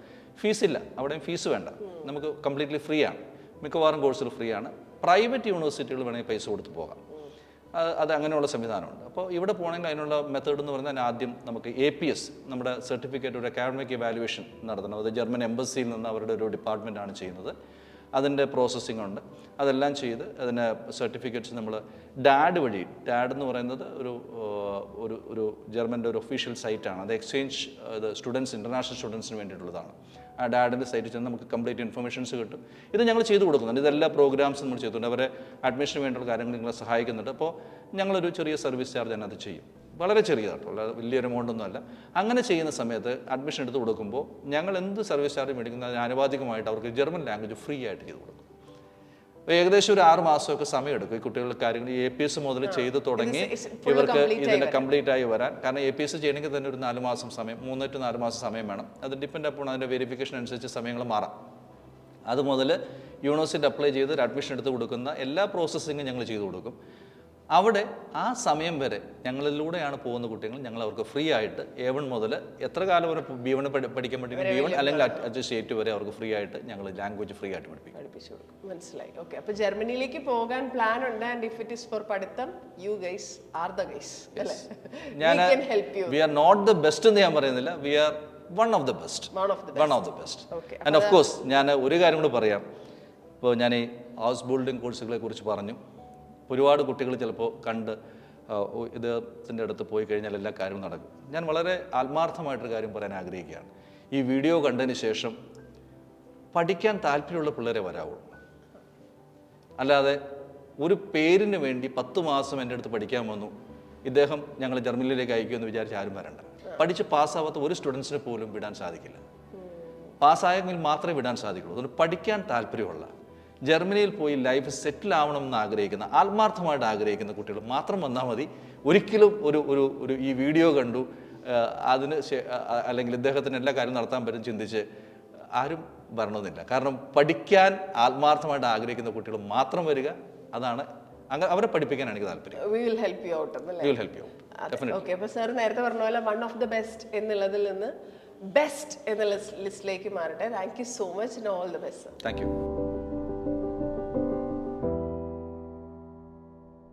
ഫീസില്ല, അവിടെയും ഫീസ് വേണ്ട, നമുക്ക് കംപ്ലീറ്റ്ലി ഫ്രീ ആണ്. മിക്കവാറും കോഴ്സുകൾ ഫ്രീ ആണ്. പ്രൈവറ്റ് യൂണിവേഴ്സിറ്റികൾ വേണമെങ്കിൽ പൈസ കൊടുത്ത് പോകാം. അത് അങ്ങനെയുള്ള സംവിധാനമുണ്ട്. അപ്പോൾ ഇവിടെ പോകണമെങ്കിൽ അതിനുള്ള മെത്തേഡ് എന്ന് പറഞ്ഞാൽ ആദ്യം നമുക്ക് APS, നമ്മുടെ സർട്ടിഫിക്കറ്റ് ഒരു അക്കാഡമിക് ഇവാലുവേഷൻ നടത്തണം. അത് ജർമ്മൻ എംബസിയിൽ നിന്ന് അവരുടെ ഒരു ഡിപ്പാർട്ട്മെൻറ്റാണ് ചെയ്യുന്നത്. അതിൻ്റെ പ്രോസസ്സിംഗ് ഉണ്ട്. അതെല്ലാം ചെയ്ത് അതിന് സർട്ടിഫിക്കറ്റ്സ് നമ്മൾ ഡാഡ് വഴി, ഡാഡ് എന്ന് പറയുന്നത് ഒരു ജർമ്മൻ്റെ ഒരു ഒഫീഷ്യൽ സൈറ്റാണ്. അത് എക്സ്ചേഞ്ച് സ്റ്റുഡൻസ്, ഇൻ്റർനാഷണൽ സ്റ്റുഡൻസിന് വേണ്ടിയിട്ടുള്ളതാണ്. ആ ഡാഡിൻ്റെ സൈറ്റിൽ ചെന്ന് നമുക്ക് കംപ്ലീറ്റ് ഇൻഫർമേഷൻസ് കിട്ടും. ഇത് ഞങ്ങൾ ചെയ്തു കൊടുക്കുന്നുണ്ട്. ഇതെല്ലാ പ്രോഗ്രാംസും നമ്മൾ ചെയ്തിട്ടുണ്ട്. അവരെ അഡ്മിഷന് വേണ്ടിയുള്ള കാര്യങ്ങൾ നിങ്ങളെ സഹായിക്കുന്നുണ്ട്. അപ്പോൾ ഞങ്ങളൊരു ചെറിയ സർവീസ് ചാർജ് അതിനകത്ത് ചെയ്യും. വളരെ ചെറിയതായിട്ടുള്ള വലിയൊരു എമൗണ്ടൊന്നുമല്ല. അങ്ങനെ ചെയ്യുന്ന സമയത്ത് അഡ്മിഷൻ എടുത്ത് കൊടുക്കുമ്പോൾ ഞങ്ങൾ എന്ത് സർവീസ് ചാർജ് മേടിക്കുന്നത് അതിന് ആനുപാതികമായിട്ട് അവർക്ക് ജർമ്മൻ ലാംഗ്വേജ് ഫ്രീ ആയിട്ട് ചെയ്ത് കൊടുക്കും. ഏകദേശം ഒരു 6 മാസമൊക്കെ സമയമെടുക്കും ഈ കുട്ടികളുടെ കാര്യങ്ങൾ APS മുതൽ ചെയ്ത് തുടങ്ങി ഇവർക്ക് ഇതിൻ്റെ കംപ്ലീറ്റ് ആയി വരാൻ. കാരണം APS ചെയ്യണമെങ്കിൽ തന്നെ ഒരു 4 മാസം സമയം, 3 to 4 മാസം സമയം വേണം. അത് ഡിപ്പെൻഡ് അപ്പോൾ അതിൻ്റെ വെരിഫിക്കേഷൻ അനുസരിച്ച് സമയങ്ങൾ മാറാം. അതുമുതൽ യൂണിവേഴ്സിറ്റി അപ്ലൈ ചെയ്ത് ഒരു അഡ്മിഷൻ എടുത്ത് കൊടുക്കുന്ന എല്ലാ പ്രോസസ്സിങ്ങും ഞങ്ങൾ ചെയ്തു കൊടുക്കും. അവിടെ ആ സമയം വരെ ഞങ്ങളിലൂടെയാണ് പോകുന്ന കുട്ടികൾ ഞങ്ങൾ അവർക്ക് ഫ്രീ ആയിട്ട് A1 മുതൽ എത്ര കാലം വരെ B1 പഠിക്കാൻ പറ്റും B1 അല്ലെങ്കിൽ അഡ്ജസ്റ്റ് A2 വരെ അവർക്ക് ഫ്രീ ആയിട്ട് ഞങ്ങൾ ലാംഗ്വേജ് ഫ്രീ ആയിട്ട് പഠിപ്പിച്ചു കൊടുക്കും. മനസ്സിലായി. ഓക്കെ, അപ്പോൾ ജർമ്മനിയിലേക്ക് പോകാൻ പ്ലാൻ ഉണ്ട്. And if it is for പഠിത്തം, you guys are the guys അല്ലേ? ഞാൻ We can help you. We are not the best എന്ന് ഞാൻ പറയുന്നില്ല, we are one of the best. Okay. And of course ഞാൻ ഒരു കാര്യം കൂടി പറയാം. ഇപ്പോൾ ഞാൻ ഈ ഹൗസ് ബിൽഡിംഗ് കോഴ്സുകളെ കുറിച്ച് പറഞ്ഞു. ഒരുപാട് കുട്ടികൾ ചിലപ്പോൾ കണ്ട് ഇതിൻ്റെ അടുത്ത് പോയി കഴിഞ്ഞാൽ എല്ലാ കാര്യവും നടക്കും. ഞാൻ വളരെ ആത്മാർത്ഥമായിട്ടൊരു കാര്യം പറയാൻ ആഗ്രഹിക്കുകയാണ്. ഈ വീഡിയോ കണ്ടതിന് ശേഷം പഠിക്കാൻ താല്പര്യമുള്ള പിള്ളേരെ വരാവുള്ളൂ. അല്ലാതെ ഒരു പേരിന് വേണ്ടി 10 മാസം എൻ്റെ അടുത്ത് പഠിക്കാൻ വന്നു, ഇദ്ദേഹം ഞങ്ങൾ ജർമ്മനിയിലേക്ക് അയക്കുമെന്ന് വിചാരിച്ച് ആരും വരണ്ട. പഠിച്ച് പാസ്സാവാത്ത ഒരു സ്റ്റുഡൻസിനെ പോലും വിടാൻ സാധിക്കില്ല. പാസ്സായെങ്കിൽ മാത്രമേ വിടാൻ സാധിക്കുള്ളൂ. അതുകൊണ്ട് പഠിക്കാൻ താല്പര്യമുള്ള, ജർമ്മനിയിൽ പോയി ലൈഫ് സെറ്റിൽ ആവണമെന്ന് ആഗ്രഹിക്കുന്ന, ആത്മാർത്ഥമായിട്ട് ആഗ്രഹിക്കുന്ന കുട്ടികൾ മാത്രം വന്നാൽ മതി. ഒരിക്കലും ഒരു ഈ വീഡിയോ കണ്ടു അതിന് അല്ലെങ്കിൽ ഇദ്ദേഹത്തിന് എല്ലാ കാര്യം നടത്താൻ പറ്റും ചിന്തിച്ച് ആരും വരണമെന്നില്ല. കാരണം പഠിക്കാൻ ആത്മാർത്ഥമായിട്ട് ആഗ്രഹിക്കുന്ന കുട്ടികൾ മാത്രം വരിക. അതാണ് അവരെ പഠിപ്പിക്കാൻ എനിക്ക് താല്പര്യം. We will help you out. Okay, അപ്പോൾ സാർ നേരത്തെ പറഞ്ഞ പോലെ വൺ ഓഫ് ദ ബെസ്റ്റ് എന്നുള്ളതിൽ നിന്ന് ബെസ്റ്റ് എന്നുള്ള ലിസ്റ്റിലേക്ക് മാറട്ടെ. Thank you so much and all the best. Thank you.